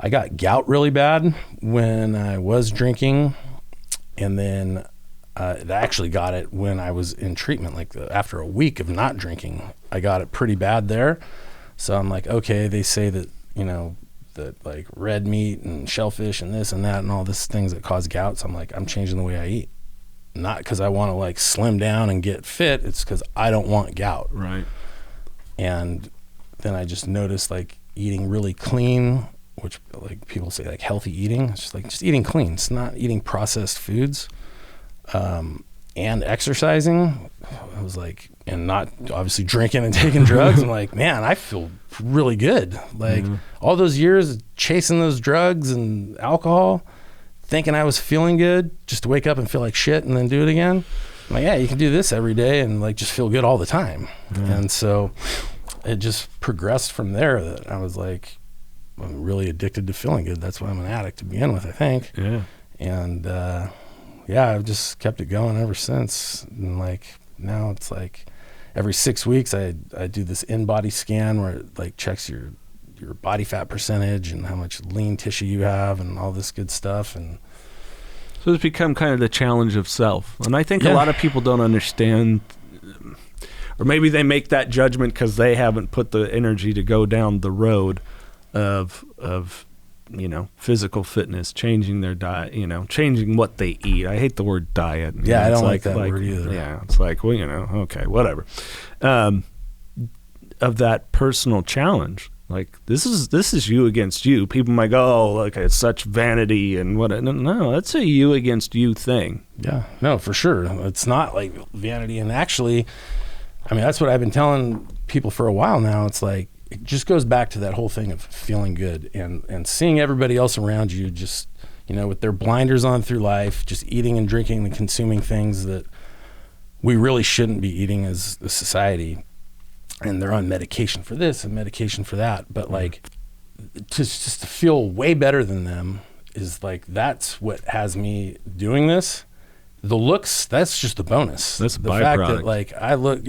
[SPEAKER 1] I got gout really bad when I was drinking, and then I actually got it when I was in treatment. After a week of not drinking, I got it pretty bad there. So I'm okay, they say that that red meat and shellfish and this and that and all these things that cause gout. So I'm changing the way I eat. Not because I want to slim down and get fit. It's because I don't want gout.
[SPEAKER 3] Right.
[SPEAKER 1] And then I just noticed eating really clean, which people say healthy eating. It's just eating clean. It's not eating processed foods. And exercising. I was and not obviously drinking and taking drugs. I'm man, I feel really good. All those years chasing those drugs and alcohol, thinking I was feeling good, just to wake up and feel like shit and then do it again. I'm yeah, you can do this every day and just feel good all the time. And so it just progressed from there that I was I'm really addicted to feeling good. That's why I'm an addict to begin with, I think.
[SPEAKER 3] Yeah.
[SPEAKER 1] And I've just kept it going ever since. And now it's every 6 weeks I do this in-body scan where it checks your body fat percentage and how much lean tissue you have and all this good stuff. And
[SPEAKER 3] so it's become kind of the challenge of self. And I think a lot of people don't understand, or maybe they make that judgment because they haven't put the energy to go down the road of physical fitness, changing their diet, changing what they eat. I hate the word diet.
[SPEAKER 1] Yeah, I don't like that word either.
[SPEAKER 3] Yeah, it's okay, whatever. Of that personal challenge, this is you against you. People might go, oh, it's such vanity and what. No, that's a you against you thing.
[SPEAKER 1] Yeah, no, for sure. It's not vanity. And actually, I mean, that's what I've been telling people for a while now. It's it just goes back to that whole thing of feeling good and seeing everybody else around you just, with their blinders on through life, just eating and drinking and consuming things that we really shouldn't be eating as a society. And they're on medication for this and medication for that. But just to feel way better than them is that's what has me doing this. The looks, that's just the bonus.
[SPEAKER 3] That's a
[SPEAKER 1] the
[SPEAKER 3] byproduct.
[SPEAKER 1] Fact that I look,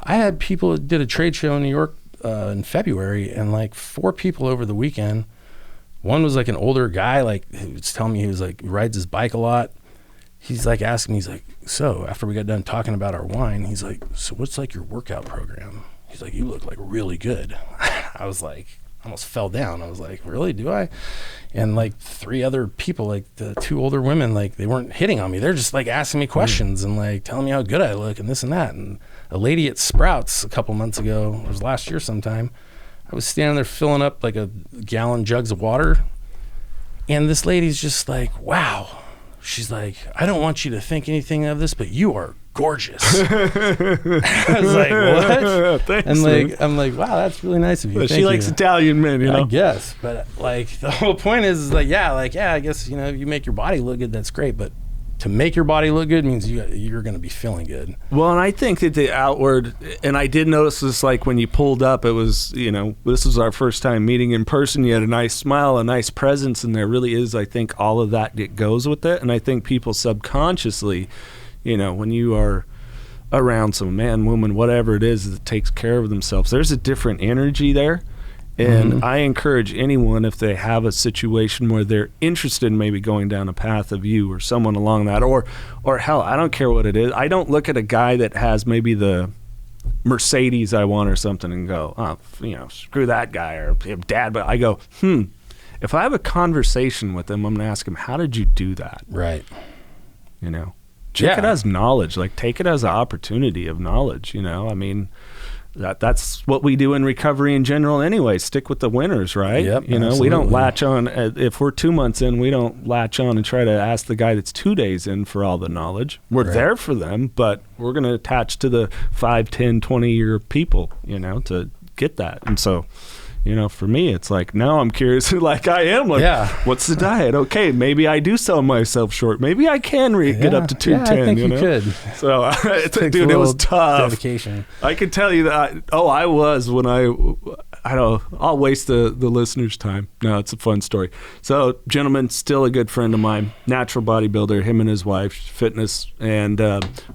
[SPEAKER 1] I had people that did a trade show in New York in February, and 4 people over the weekend. One was an older guy, who was telling me he was rides his bike a lot. He's asking me, he's so after we got done talking about our wine, he's so what's your workout program? He's you look really good. I was almost fell down. I was really, do I? And 3 other people, the 2 older women, they weren't hitting on me. They're just asking me questions and telling me how good I look and this and that. And a lady at Sprouts a couple months ago, it was last year sometime, I was standing there filling up a gallon jugs of water, and this lady's just wow. She's I don't want you to think anything of this, but you are gorgeous. I was what?
[SPEAKER 3] Thanks,
[SPEAKER 1] and I'm wow, that's really nice of you.
[SPEAKER 3] But
[SPEAKER 1] Thank
[SPEAKER 3] she likes
[SPEAKER 1] you.
[SPEAKER 3] Italian men,
[SPEAKER 1] I guess, but the whole point is I guess you make your body look good, that's great, but to make your body look good means you're going to be feeling good.
[SPEAKER 3] Well, and I think that the outward, and I did notice this, like when you pulled up, it was, this was our first time meeting in person. You had a nice smile, a nice presence, and there really is, I think, all of that goes with it. And I think people subconsciously, when you are around some man, woman, whatever it is that takes care of themselves, there's a different energy there. And I encourage anyone, if they have a situation where they're interested in maybe going down a path of you or someone along that, or hell, I don't care what it is. I don't look at a guy that has maybe the Mercedes I want or something and go, screw that guy or dad. But I go, if I have a conversation with him, I'm going to ask him, how did you do that?
[SPEAKER 1] Right.
[SPEAKER 3] Check it as knowledge. Like, take it as an opportunity of knowledge, I mean, that's what we do in recovery in general anyway. Stick with the winners, right?
[SPEAKER 1] Yep, absolutely.
[SPEAKER 3] We don't latch on. If we're 2 months in, we don't latch on and try to ask the guy that's 2 days in for all the knowledge. We're there for them, but we're going to attach to the 5, 10, 20-year people, to get that. And so, for me, it's like, now I'm curious, like I am, like, what's the diet? Okay, maybe I do sell myself short. Maybe I can get up to 210.
[SPEAKER 1] I think you could.
[SPEAKER 3] So, dude, it was tough.
[SPEAKER 1] Dedication.
[SPEAKER 3] I can tell you that. I was when I don't. I'll waste the listeners' time. No, it's a fun story. So, gentleman, still a good friend of mine, natural bodybuilder. Him and his wife, fitness. And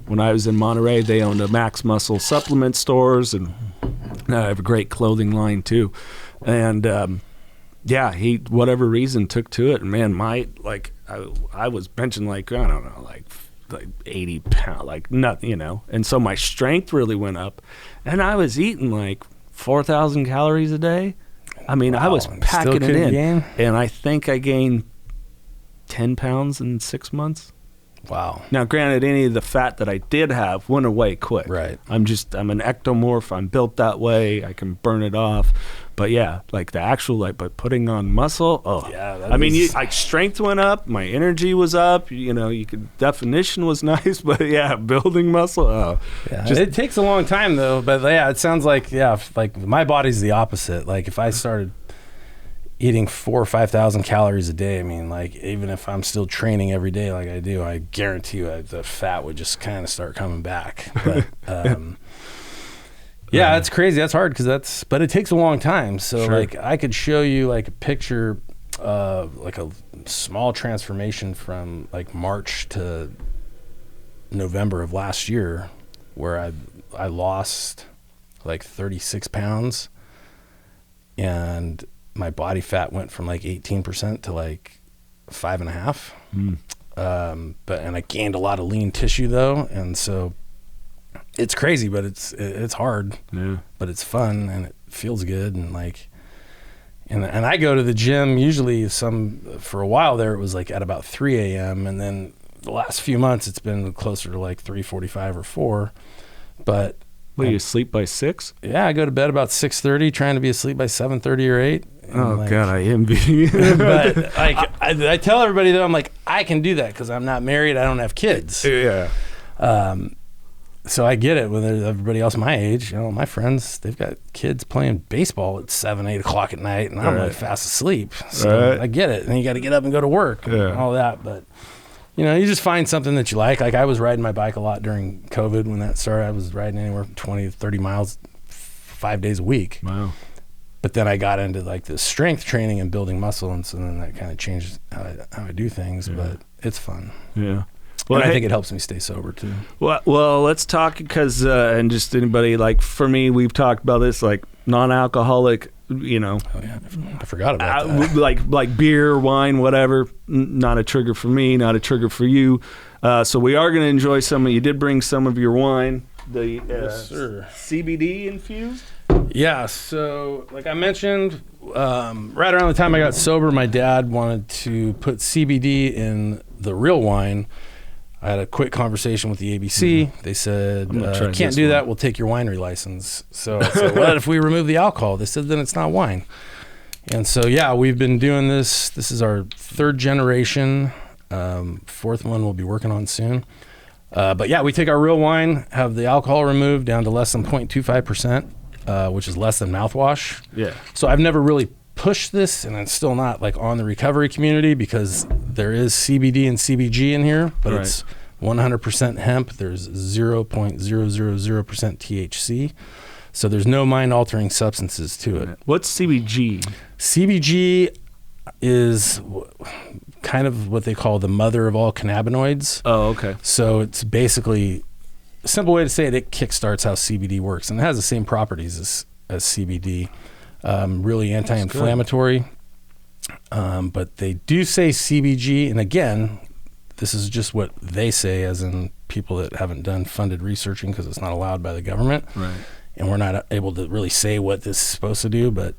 [SPEAKER 3] when I was in Monterey, they owned a Max Muscle supplement stores, and I have a great clothing line too. And he, whatever reason, took to it. And man, I was benching like 80 pounds, like nothing, And so my strength really went up, and I was eating like 4,000 calories a day. I mean, I was packing it in, and I think I gained 10 pounds in 6 months.
[SPEAKER 1] Wow.
[SPEAKER 3] Now, granted, any of the fat that I did have went away quick.
[SPEAKER 1] Right.
[SPEAKER 3] I'm an ectomorph. I'm built that way. I can burn it off. But yeah, like the actual, by putting on muscle. Oh, yeah. Strength went up. My energy was up. Definition was nice. But yeah, building muscle. Oh,
[SPEAKER 1] yeah. It takes a long time though. But yeah, it sounds like my body's the opposite. Like if I started eating 4,000 or 5,000 calories a day, I mean, like even if I'm still training every day like I do, I guarantee you the fat would just kind of start coming back. But yeah, it's crazy. That's hard but it takes a long time. So like I could show you like a picture, like a small transformation from like March to November of last year, where I lost like 36 pounds, and my body fat went from like 18% to like 5.5%. And I gained a lot of lean tissue though. And so it's crazy, but it's hard, but it's fun and it feels good. And like, and I go to the gym usually for a while there, it was like at about 3 a.m. And then the last few months it's been closer to like 3:45 or 4, but
[SPEAKER 3] you sleep by 6?
[SPEAKER 1] Yeah, I go to bed about 6:30, trying to be asleep by 7:30 or 8.
[SPEAKER 3] Oh God, I envy you.
[SPEAKER 1] But like, I tell everybody though, I'm like, I can do that because I'm not married. I don't have kids.
[SPEAKER 3] Yeah.
[SPEAKER 1] So I get it with everybody else my age. My friends, they've got kids playing baseball at 7, 8 o'clock at night, and I'm like fast asleep. So I get it. And you got to get up and go to work and all that. But you just find something that you like. Like I was riding my bike a lot during COVID when that started. I was riding anywhere from 20 to 30 miles 5 days a week.
[SPEAKER 3] Wow.
[SPEAKER 1] But then I got into like the strength training and building muscle, and so then that kind of changed how I do things. But it's fun.
[SPEAKER 3] Yeah.
[SPEAKER 1] Well, I think it helps me stay sober too.
[SPEAKER 3] Well, let's talk because and just anybody, like for me, we've talked about this, like non-alcoholic. Oh yeah,
[SPEAKER 1] I forgot about that.
[SPEAKER 3] Like beer, wine, whatever. Not a trigger for me. Not a trigger for you. So we are going to enjoy some. You did bring some of your wine. The
[SPEAKER 1] yes, sir.
[SPEAKER 3] CBD infused.
[SPEAKER 1] Yeah, so like I mentioned, right around the time I got sober, my dad wanted to put CBD in the real wine. I had a quick conversation with the ABC. They said, can't do that. We'll take your winery license. So I said, what if we remove the alcohol? They said, then it's not wine. And so, yeah, we've been doing this. This is our 3rd generation. 4th one we'll be working on soon. But yeah, we take our real wine, have the alcohol removed down to less than 0.25%, which is less than mouthwash.
[SPEAKER 3] Yeah.
[SPEAKER 1] So I've never really pushed this, and it's still not like on the recovery community because There is CBD and CBG in here, but
[SPEAKER 3] Right.
[SPEAKER 1] it's 100% hemp. There's 0.000% THC. So there's no mind-altering substances to it.
[SPEAKER 3] What's CBG?
[SPEAKER 1] CBG is kind of what they call the mother of all cannabinoids.
[SPEAKER 3] Oh, okay.
[SPEAKER 1] So it's basically, a simple way to say it, it kickstarts how CBD works. And it has the same properties as CBD. Really anti-inflammatory. But they do say CBG, and again, this is just what they say, as in people that haven't done funded researching because it's not allowed by the government.
[SPEAKER 3] Right.
[SPEAKER 1] And we're not able to really say what this is supposed to do, but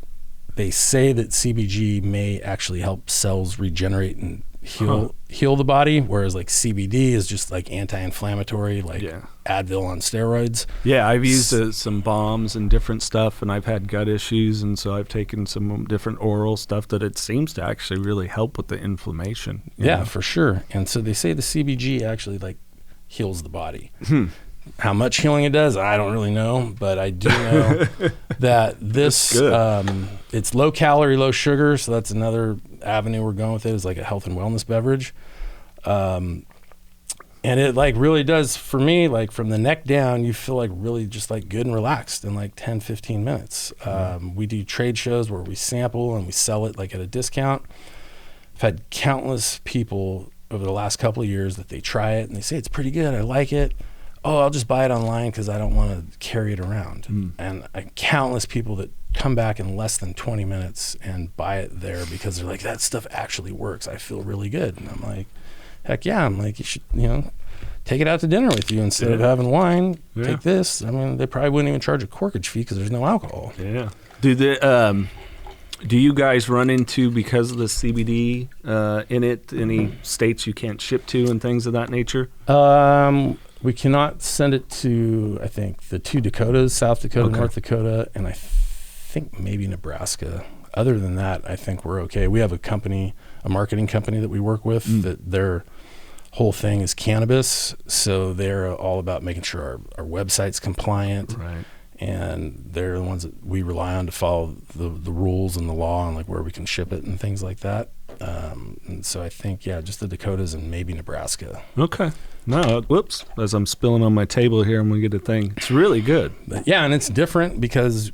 [SPEAKER 1] they say that CBG may actually help cells regenerate and heal the body, whereas like CBD is just like anti-inflammatory, like Advil on steroids.
[SPEAKER 3] Yeah, I've used some bombs and different stuff, and I've had gut issues, and so I've taken some different oral stuff that it seems to actually really help with the inflammation.
[SPEAKER 1] Yeah, for sure. And so they say the CBG actually like heals the body. How much healing it does, I don't really know, but I do know that this, it's low calorie, low sugar. So that's another avenue we're going with it, is like a health and wellness beverage. And it like really does, for me, like from the neck down, you feel like really just like good and relaxed in like 10, 15 minutes. We do trade shows where we sample and we sell it like at a discount. I've had countless people over the last couple of years that they try it and they say, it's pretty good, I like it. Oh, I'll just buy it online because I don't want to carry it around. And countless people that come back in less than 20 minutes and buy it there because they're like, that stuff actually works. I feel really good. And I'm like, heck yeah. I'm like, you should, take it out to dinner with you instead of having wine. Take this. I mean, they probably wouldn't even charge a corkage fee because there's no alcohol.
[SPEAKER 3] Yeah. Do you guys run into, because of the CBD in it, any states you can't ship to and things of that nature?
[SPEAKER 1] We cannot send it to, I think, the 2 Dakotas, South Dakota, North Dakota, and I think maybe Nebraska. Other than that, I think we're okay. We have a marketing company that we work with that their whole thing is cannabis. So they're all about making sure our website's compliant.
[SPEAKER 3] Right.
[SPEAKER 1] And they're the ones that we rely on to follow the rules and the law and like where we can ship it and things like that. And so I think, just the Dakotas and maybe Nebraska.
[SPEAKER 3] Okay. No, whoops. As I'm spilling on my table here, I'm going to get a thing. It's really good.
[SPEAKER 1] But and it's different because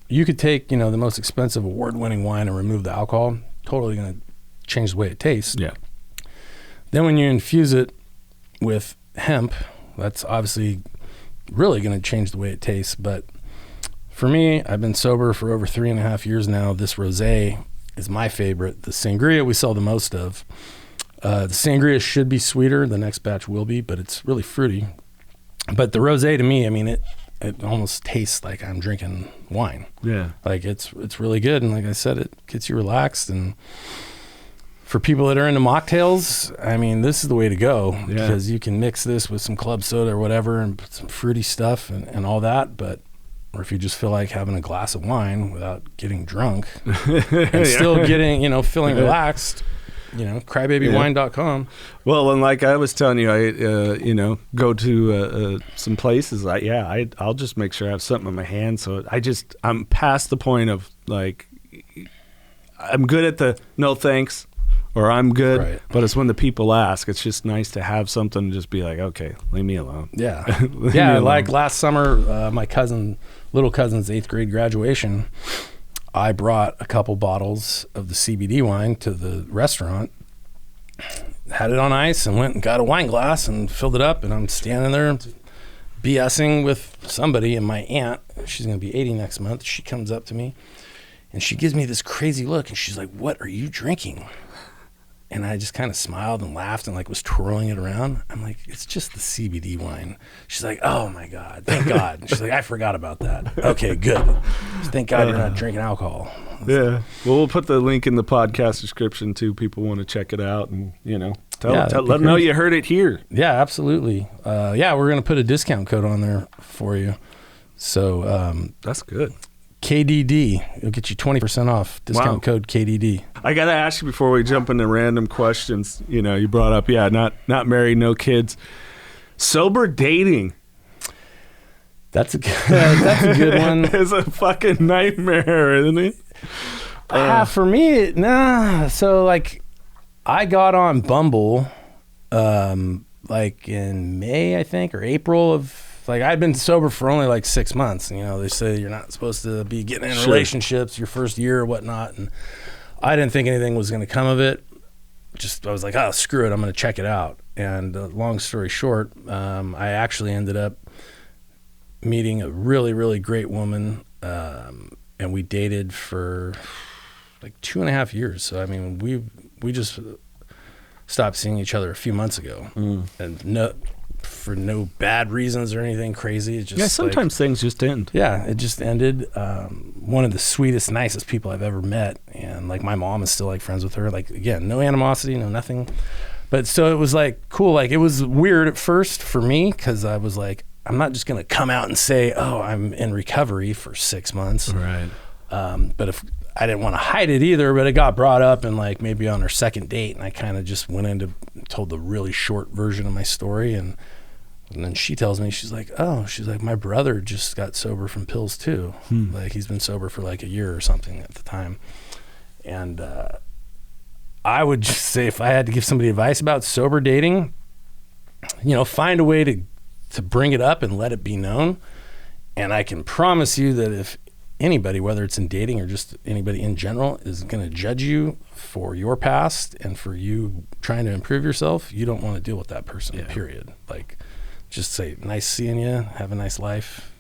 [SPEAKER 1] you could take, the most expensive award-winning wine and remove the alcohol. Totally going to change the way it tastes.
[SPEAKER 3] Yeah.
[SPEAKER 1] Then when you infuse it with hemp, that's obviously really going to change the way it tastes. But for me, I've been sober for over 3.5 years now. This rosé is my favorite. The sangria we sell the most of. The sangria should be sweeter. The next batch will be, but it's really fruity. But the rosé, to me, I mean, it almost tastes like I'm drinking wine.
[SPEAKER 3] Yeah.
[SPEAKER 1] Like it's really good. And like I said, it gets you relaxed. And for people that are into mocktails, I mean, this is the way to go because you can mix this with some club soda or whatever and put some fruity stuff and all that. Or if you just feel like having a glass of wine without getting drunk and still getting, feeling relaxed, crybabywine.com.
[SPEAKER 3] Well, and like I was telling you, I go to some places. I'll just make sure I have something in my hand. So I'm past the point of like, I'm good at the no thanks, or I'm good.
[SPEAKER 1] Right.
[SPEAKER 3] But it's when the people ask, it's just nice to have something to just be like, okay, leave me alone.
[SPEAKER 1] Yeah. Like last summer, my little cousin's 8th grade graduation, I brought a couple bottles of the CBD wine to the restaurant, had it on ice, and went and got a wine glass and filled it up. And I'm standing there BSing with somebody, and my aunt, she's going to be 80 next month, she comes up to me and she gives me this crazy look and she's like, "What are you drinking?" And I just kind of smiled and laughed and like was twirling it around. I'm like, "It's just the CBD wine." She's like, "Oh my God, thank God." She's like, "I forgot about that." Okay, good. Thank God you're not drinking alcohol.
[SPEAKER 3] Yeah. Well, we'll put the link in the podcast description too. People want to check it out and, let them know you heard it here.
[SPEAKER 1] Yeah, absolutely. We're going to put a discount code on there for you. So
[SPEAKER 3] that's good.
[SPEAKER 1] KDD. It'll get you 20% off. Discount code KDD.
[SPEAKER 3] I got to ask you before we jump into random questions. You brought up, not married, no kids. Sober dating.
[SPEAKER 1] That's a good one.
[SPEAKER 3] It's a fucking nightmare, isn't it?
[SPEAKER 1] For me, nah. So like, I got on Bumble, like in May, I think, or April of, like, I'd been sober for only like 6 months. And, you know, they say you're not supposed to be getting in relationships your first year or whatnot. And I didn't think anything was going to come of it. I was like, oh, screw it. I'm going to check it out. And long story short, I actually ended up meeting a really, really great woman. And we dated for like 2.5 years. So, I mean, we just stopped seeing each other a few months ago. And for no bad reasons or anything crazy. It's just
[SPEAKER 3] sometimes things just end.
[SPEAKER 1] Yeah, it just ended. One of the sweetest, nicest people I've ever met. And like my mom is still like friends with her. Like, again, no animosity, no nothing. But so it was like cool. Like, it was weird at first for me because I was like, I'm not just going to come out and say, oh, I'm in recovery for 6 months.
[SPEAKER 3] Right.
[SPEAKER 1] But if I didn't want to hide it either, but it got brought up and like maybe on our second date, and I kind of just went into told the really short version of my story, and then she tells me, she's like, my brother just got sober from pills too. Like, he's been sober for like a year or something at the time. And I would just say, if I had to give somebody advice about sober dating, you know, find a way to bring it up and let it be known. And I can promise you that if anybody, whether it's in dating or just anybody in general, is going to judge you for your past and for you trying to improve yourself, you don't want to deal with that person, period. Like, just say, nice seeing you, have a nice life.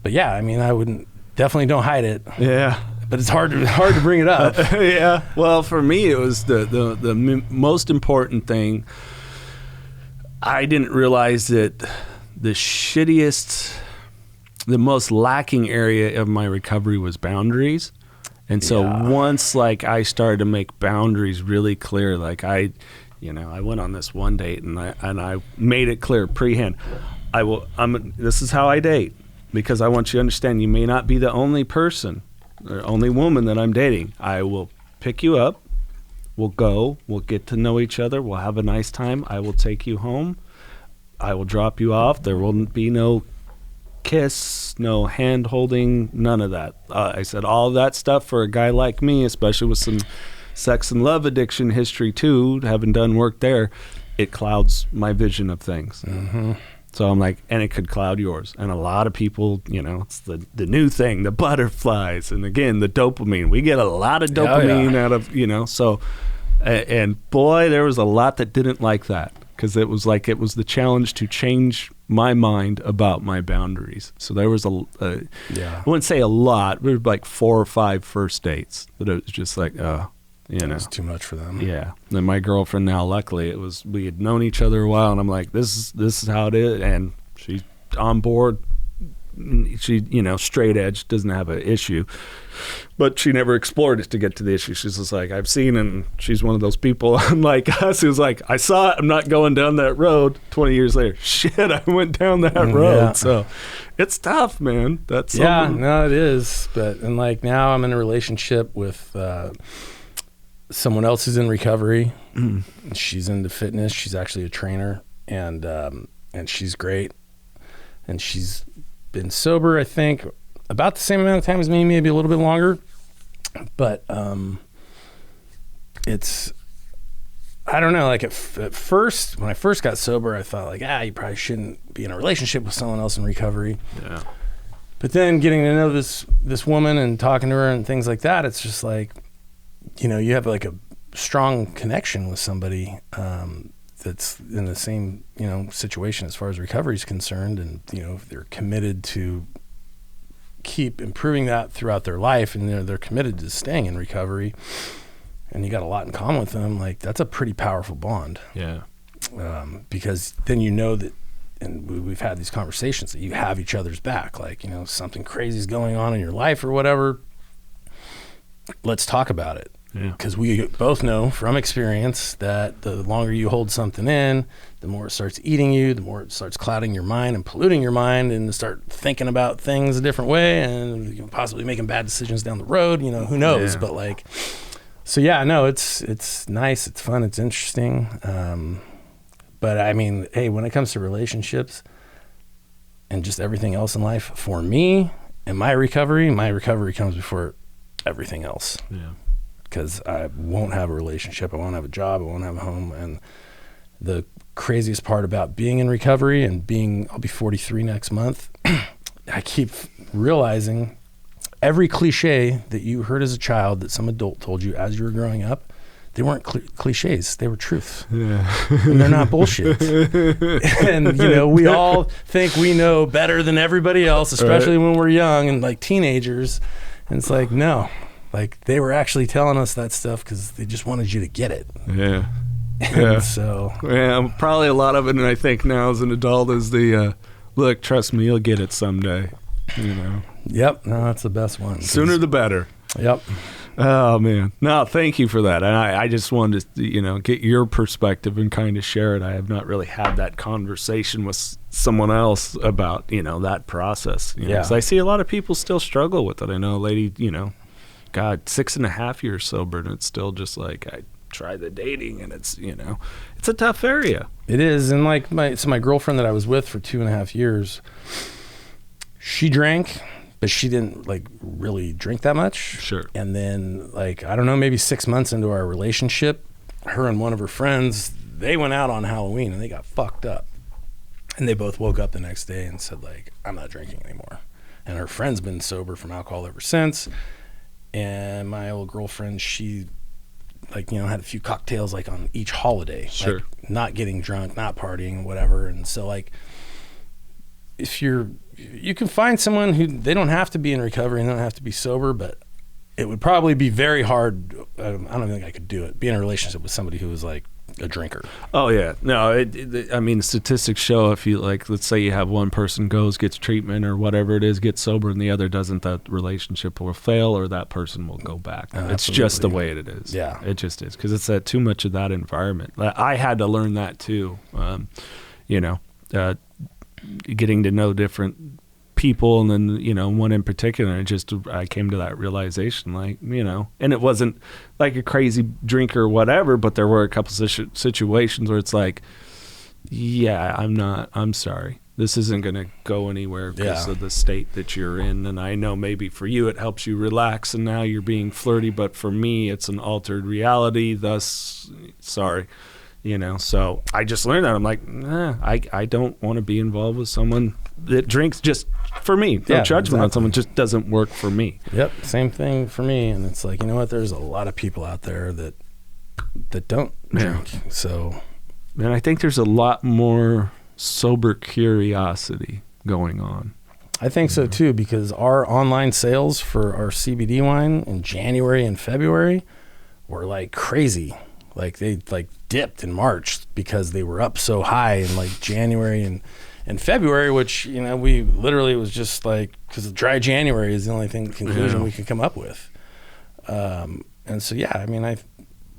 [SPEAKER 1] But yeah, I mean, definitely don't hide it.
[SPEAKER 3] Yeah.
[SPEAKER 1] But it's hard to bring it up.
[SPEAKER 3] Yeah. Well, for me, it was the most important thing. I didn't realize that the most lacking area of my recovery was boundaries. And so once like I started to make boundaries really clear, like I went on this one date and I made it clear prehand. This is how I date, because I want you to understand you may not be the only person or only woman that I'm dating. I will pick you up. We'll get to know each other. We'll have a nice time. I will take you home. I will drop you off. There will be no kiss, no hand holding, none of that. I said all of that stuff for a guy like me, especially with some sex and love addiction history too, having done work there, it clouds my vision of things. Mm-hmm. So I'm like, and it could cloud yours. And a lot of people, you know, it's the new thing, the butterflies. And again, the dopamine. We get a lot of dopamine out of, you know, so, and boy, there was a lot that didn't like that, because it was the challenge to change my mind about my boundaries. So there was I wouldn't say a lot, but like 4 or 5 first dates that it was just like, you know,
[SPEAKER 1] it was too much for them.
[SPEAKER 3] Yeah. And my girlfriend now, luckily, we had known each other a while, and I'm like, this is how it is, and she's on board. She, you know, straight edge, doesn't have an issue, but she never explored it to get to the issue. She's just like, I've seen, and she's one of those people unlike us who's like, I saw it, I'm not going down that road. 20 years later, shit, I went down that road. Yeah. So it's tough, man. That's something.
[SPEAKER 1] Yeah, no, it is. And like now I'm in a relationship with someone else who's in recovery. She's into fitness. She's actually a trainer, and she's great. And she's been sober, I think, about the same amount of time as me, maybe a little bit longer. But it's, I don't know, like at first, when I first got sober, I thought like, you probably shouldn't be in a relationship with someone else in recovery. Yeah. But then getting to know this woman and talking to her and things like that, it's just like, you know, you have like a strong connection with somebody that's in the same, you know, situation as far as recovery is concerned, and you know, they're committed to keep improving that throughout their life, and they're committed to staying in recovery, and you got a lot in common with them. Like, that's a pretty powerful bond.
[SPEAKER 3] Yeah.
[SPEAKER 1] Because then you know that, and we've had these conversations, that you have each other's back. Like, you know, something crazy is going on in your life or whatever, let's talk about it. Because we both know from experience that the longer you hold something in, the more it starts eating you, the more it starts clouding your mind and polluting your mind, and start thinking about things a different way, and you know, possibly making bad decisions down the road. You know, who knows? But like, so yeah, no, it's nice, it's fun, it's interesting. But I mean, hey, when it comes to relationships and just everything else in life, for me and my recovery comes before everything else.
[SPEAKER 3] Yeah.
[SPEAKER 1] because I won't have a relationship, I won't have a job, I won't have a home. And the craziest part about being in recovery and I'll be 43 next month, I keep realizing every cliche that you heard as a child that some adult told you as you were growing up, they weren't cliches, they were truths. Yeah. And they're not bullshit. And, we all think we know better than everybody else, especially when we're young and like teenagers. And it's like, no, like they were actually telling us that stuff because they just wanted you to get it.
[SPEAKER 3] Yeah.
[SPEAKER 1] And so.
[SPEAKER 3] Yeah, probably a lot of it, and I think now as an adult is the, look, trust me, you'll get it someday,
[SPEAKER 1] Yep, no, that's the best one.
[SPEAKER 3] Sooner the better.
[SPEAKER 1] Yep.
[SPEAKER 3] Oh, man. No, thank you for that. And I just wanted to, get your perspective and kind of share it. I have not really had that conversation with someone else about, that process.
[SPEAKER 1] Yeah.
[SPEAKER 3] 'Cause I see a lot of people still struggle with it. I know a lady, God, 6.5 years sober, and it's still just like, I try the dating, and it's, it's a tough area.
[SPEAKER 1] It is. And like my girlfriend that I was with for 2.5 years, she drank, but she didn't like really drink that much.
[SPEAKER 3] Sure.
[SPEAKER 1] And then like, I don't know, maybe 6 months into our relationship, her and one of her friends, they went out on Halloween and they got fucked up. And they both woke up the next day and said like, I'm not drinking anymore. And her friend's been sober from alcohol ever since. And my old girlfriend, she like, had a few cocktails like on each holiday.
[SPEAKER 3] Sure.
[SPEAKER 1] Like not getting drunk, not partying, whatever. And so like, if you can find someone who, they don't have to be in recovery and they don't have to be sober, but it would probably be very hard. I don't think I could do it. Be in a relationship with somebody who was like a drinker.
[SPEAKER 3] Oh yeah. No, I mean, statistics show if you like, let's say you have one person gets treatment or whatever it is, gets sober, and the other doesn't, that relationship will fail or that person will go back. It's just the way it is.
[SPEAKER 1] Yeah.
[SPEAKER 3] It just is. 'Cause it's too much of that environment. I had to learn that too. Getting to know different people, and then one in particular, I came to that realization, like, and it wasn't like a crazy drinker or whatever, but there were a couple situations where it's like, yeah, I'm sorry, this isn't going to go anywhere because of the state that you're in. And I know maybe for you it helps you relax and now you're being flirty, but for me it's an altered reality, thus sorry. So I just learned that. I'm like, I don't want to be involved with someone that drinks just for me. No judgment on someone, just doesn't work for me.
[SPEAKER 1] Yep, same thing for me. And it's like, there's a lot of people out there that don't drink. So,
[SPEAKER 3] and I think there's a lot more sober curiosity going on.
[SPEAKER 1] I think so too, because our online sales for our CBD wine in January and February were like crazy. Like they dipped in March because they were up so high in like January and February, which, we literally was just like, because dry January is the only conclusion we could come up with. And so, yeah, I mean,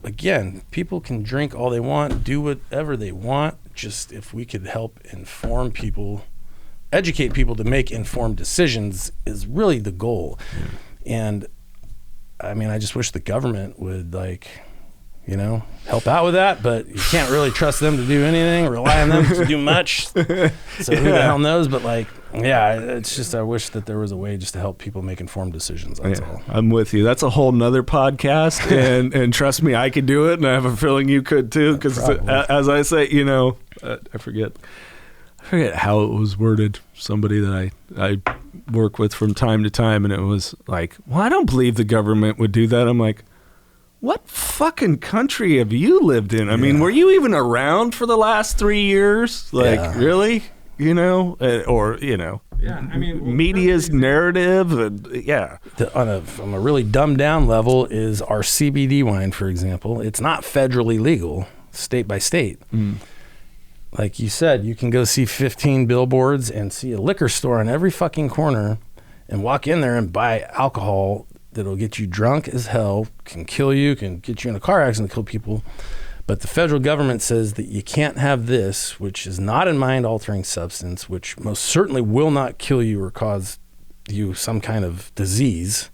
[SPEAKER 1] again, people can drink all they want, do whatever they want. Just if we could help inform people, educate people to make informed decisions is really the goal. Yeah. And I mean, I just wish the government would help out with that, but you can't really trust them to do anything, rely on them to do much. So who the hell knows? But it's just, I wish that there was a way just to help people make informed decisions. That's all.
[SPEAKER 3] I'm with you. That's a whole nother podcast. and trust me, I could do it. And I have a feeling you could too. Because as I say, I forget how it was worded. Somebody that I work with from time to time. And it was like, well, I don't believe the government would do that. I'm like, what fucking country have you lived in? I mean, were you even around for the last 3 years? Really? Media's narrative.
[SPEAKER 1] On a really dumbed down level is our CBD wine, for example. It's not federally legal, state by state. Mm. Like you said, you can go see 15 billboards and see a liquor store on every fucking corner and walk in there and buy alcohol that'll get you drunk as hell, can kill you, can get you in a car accident, kill people. But the federal government says that you can't have this, which is not a mind-altering substance, which most certainly will not kill you or cause you some kind of disease.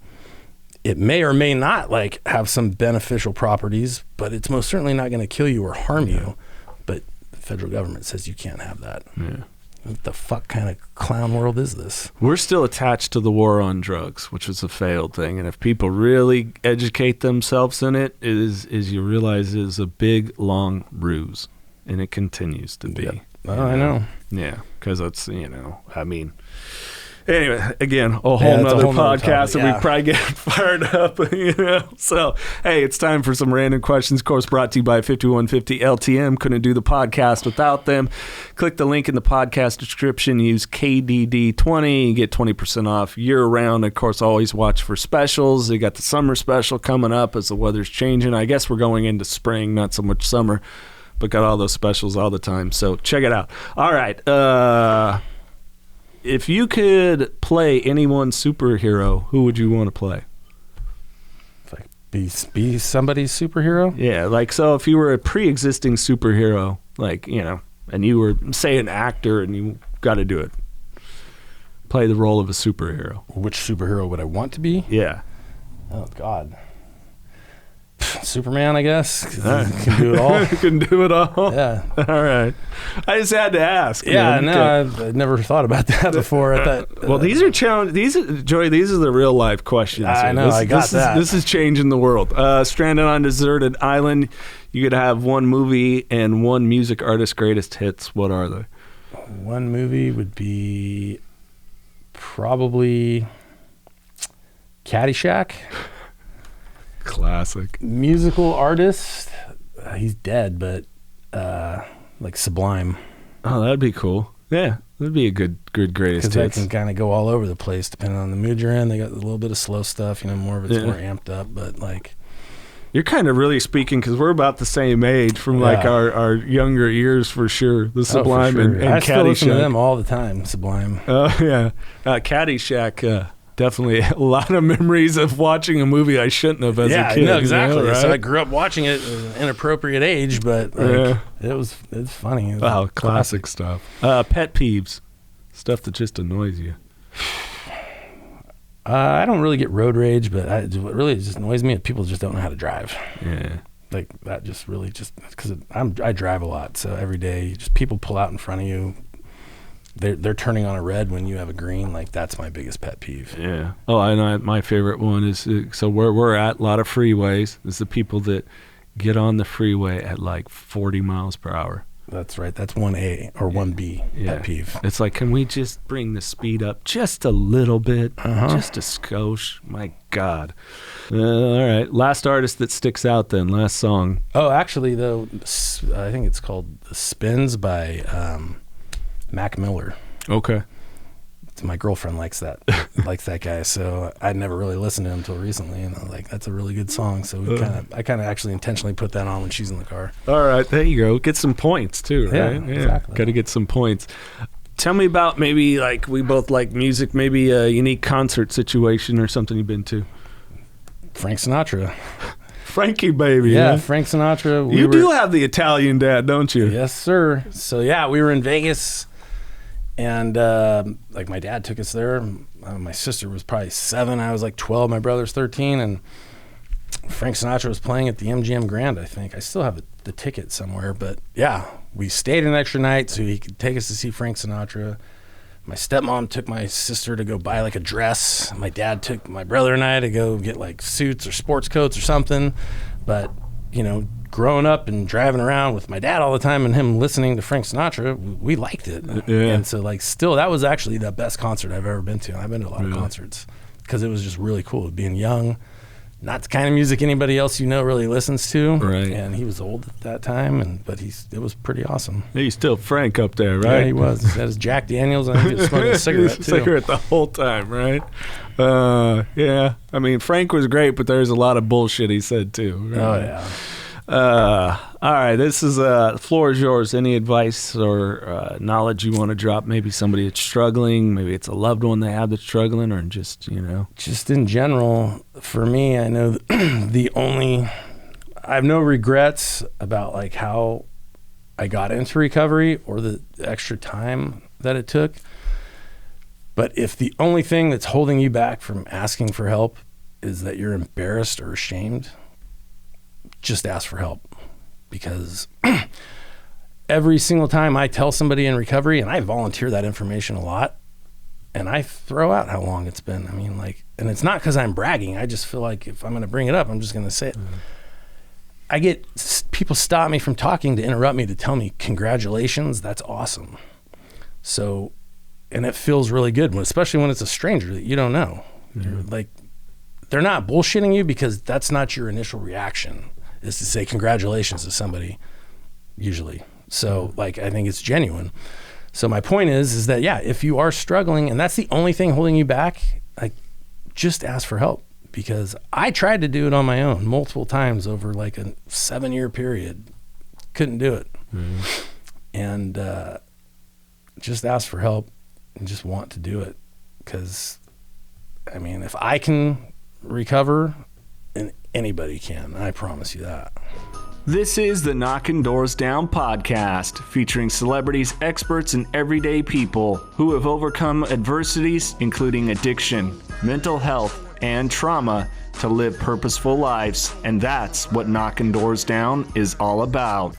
[SPEAKER 1] It may or may not have some beneficial properties, but it's most certainly not going to kill you or harm you. But the federal government says you can't have that.
[SPEAKER 3] Yeah.
[SPEAKER 1] what the fuck kind of clown world is this?
[SPEAKER 3] We're still attached to the war on drugs, which was a failed thing. And if people really educate themselves in it, is you realize it is a big, long ruse. And it continues to be.
[SPEAKER 1] Yep. I know.
[SPEAKER 3] Yeah, because it's, I mean... Anyway, again, a whole nother podcast that we probably get fired up, So, hey, it's time for some random questions. Of course, brought to you by 5150 LTM. Couldn't do the podcast without them. Click the link in the podcast description. Use KDD20. You get 20% off year-round. Of course, always watch for specials. They got the summer special coming up as the weather's changing. I guess we're going into spring, not so much summer, but got all those specials all the time. So, check it out. All right. If you could play any one superhero, who would you want to play?
[SPEAKER 1] Like be somebody's superhero?
[SPEAKER 3] Yeah, like, so if you were a pre-existing superhero, like, and you were, say, an actor and you got to do it, play the role of a superhero.
[SPEAKER 1] Which superhero would I want to be?
[SPEAKER 3] Yeah.
[SPEAKER 1] Oh, God. Superman, I guess. Can do it all.
[SPEAKER 3] Can do it all.
[SPEAKER 1] Yeah.
[SPEAKER 3] All right. I just had to ask.
[SPEAKER 1] Yeah. No, I've never thought about that before. I thought.
[SPEAKER 3] Well, these are Joey. These are the real life questions.
[SPEAKER 1] I know.
[SPEAKER 3] This is changing the world. Stranded on a deserted island. You could have one movie and one music artist's greatest hits. What are they?
[SPEAKER 1] One movie would be probably Caddyshack.
[SPEAKER 3] Classic.
[SPEAKER 1] Musical artist, he's dead, but like Sublime.
[SPEAKER 3] Oh, that'd be cool. Yeah, that'd be a good greatest hits.
[SPEAKER 1] Because that can kind of go all over the place depending on the mood you're in. They got a little bit of slow stuff, more of it's more amped up, but like...
[SPEAKER 3] You're kind of really speaking, because we're about the same age from like our younger years for sure. The Sublime
[SPEAKER 1] for sure.
[SPEAKER 3] and
[SPEAKER 1] I
[SPEAKER 3] Caddyshack.
[SPEAKER 1] still listen to them all the time, Sublime.
[SPEAKER 3] Oh, yeah. Caddyshack... definitely a lot of memories of watching a movie I shouldn't have as a kid.
[SPEAKER 1] Yeah, no, exactly.
[SPEAKER 3] Right?
[SPEAKER 1] So I grew up watching it at an inappropriate age, but it's funny.
[SPEAKER 3] Wow, classic stuff. Pet peeves, stuff that just annoys you.
[SPEAKER 1] I don't really get road rage, but what really just annoys me is people just don't know how to drive.
[SPEAKER 3] Yeah.
[SPEAKER 1] Like that just really because I drive a lot, so every day just people pull out in front of you. They're turning on a red when you have a green. Like that's my biggest pet peeve.
[SPEAKER 3] Yeah. Oh, I know. My favorite one is so where we're at, a lot of freeways. Is the people that get on the freeway at like 40 miles per hour.
[SPEAKER 1] That's right. That's 1A or 1B pet peeve.
[SPEAKER 3] It's like, can we just bring the speed up just a little bit, just a skosh? My God. All right. Last artist that sticks out then. Last song.
[SPEAKER 1] Oh, actually though, I think it's called "The Spins" by. Mac Miller.
[SPEAKER 3] Okay.
[SPEAKER 1] My girlfriend likes that guy, so I'd never really listened to him until recently, and I was like, that's a really good song. So I kind of actually intentionally put that on when she's in the car.
[SPEAKER 3] All right, there you go. Get some points too, right?
[SPEAKER 1] Yeah, exactly.
[SPEAKER 3] Got to get some points. Tell me about maybe like we both like music, maybe a unique concert situation or something you've been to.
[SPEAKER 1] Frank Sinatra.
[SPEAKER 3] Frankie, baby.
[SPEAKER 1] Yeah,
[SPEAKER 3] huh?
[SPEAKER 1] Frank Sinatra.
[SPEAKER 3] You do have the Italian dad, don't you?
[SPEAKER 1] Yes, sir. So yeah, we were in Vegas. And like my dad took us there. My sister was probably 7. I was like 12. My brother's 13. And Frank Sinatra was playing at the MGM Grand, I think. I still have the ticket somewhere. But yeah, we stayed an extra night so he could take us to see Frank Sinatra. My stepmom took my sister to go buy like a dress. My dad took my brother and I to go get like suits or sports coats or something. But, growing up and driving around with my dad all the time and him listening to Frank Sinatra, we liked it.
[SPEAKER 3] Yeah.
[SPEAKER 1] And so still that was actually the best concert I've ever been to. I've been to a lot of concerts because it was just really cool being young, not the kind of music anybody else really listens to.
[SPEAKER 3] Right.
[SPEAKER 1] And he was old at that time, but it was pretty awesome.
[SPEAKER 3] He's still Frank up there, right?
[SPEAKER 1] Yeah, he was. He had his Jack Daniels and he was smoking a cigarette too.
[SPEAKER 3] Cigarette the whole time, right? Yeah. I mean, Frank was great, but there's a lot of bullshit he said too. Right?
[SPEAKER 1] Oh yeah.
[SPEAKER 3] All right, this is the floor is yours. Any advice or knowledge you want to drop? Maybe somebody that's struggling, maybe it's a loved one they have that's struggling, or just
[SPEAKER 1] just in general. For me, I know I have no regrets about like how I got into recovery or the extra time that it took. But if the only thing that's holding you back from asking for help is that you're embarrassed or ashamed, just ask for help, because every single time I tell somebody in recovery, and I volunteer that information a lot, and I throw out how long it's been. I mean, like, and it's not because I'm bragging. I just feel like if I'm going to bring it up, I'm just going to say it. I get people stop me from talking to interrupt me to tell me, congratulations, that's awesome. So, and it feels really good, especially when it's a stranger that you don't know. Like, they're not bullshitting you because that's not your initial reaction, is to say congratulations to somebody, usually. So, like, I think it's genuine. So my point is that, yeah, if you are struggling and that's the only thing holding you back, like, just ask for help. Because I tried to do it on my own multiple times over like a 7-year period. Couldn't do it. And just ask for help and just want to do it. Because, I mean, if I can recover, then anybody can. I promise you that.
[SPEAKER 2] This is the Knocking Doors Down podcast, featuring celebrities, experts, and everyday people who have overcome adversities, including addiction, mental health, and trauma, to live purposeful lives. And that's what Knocking Doors Down is all about.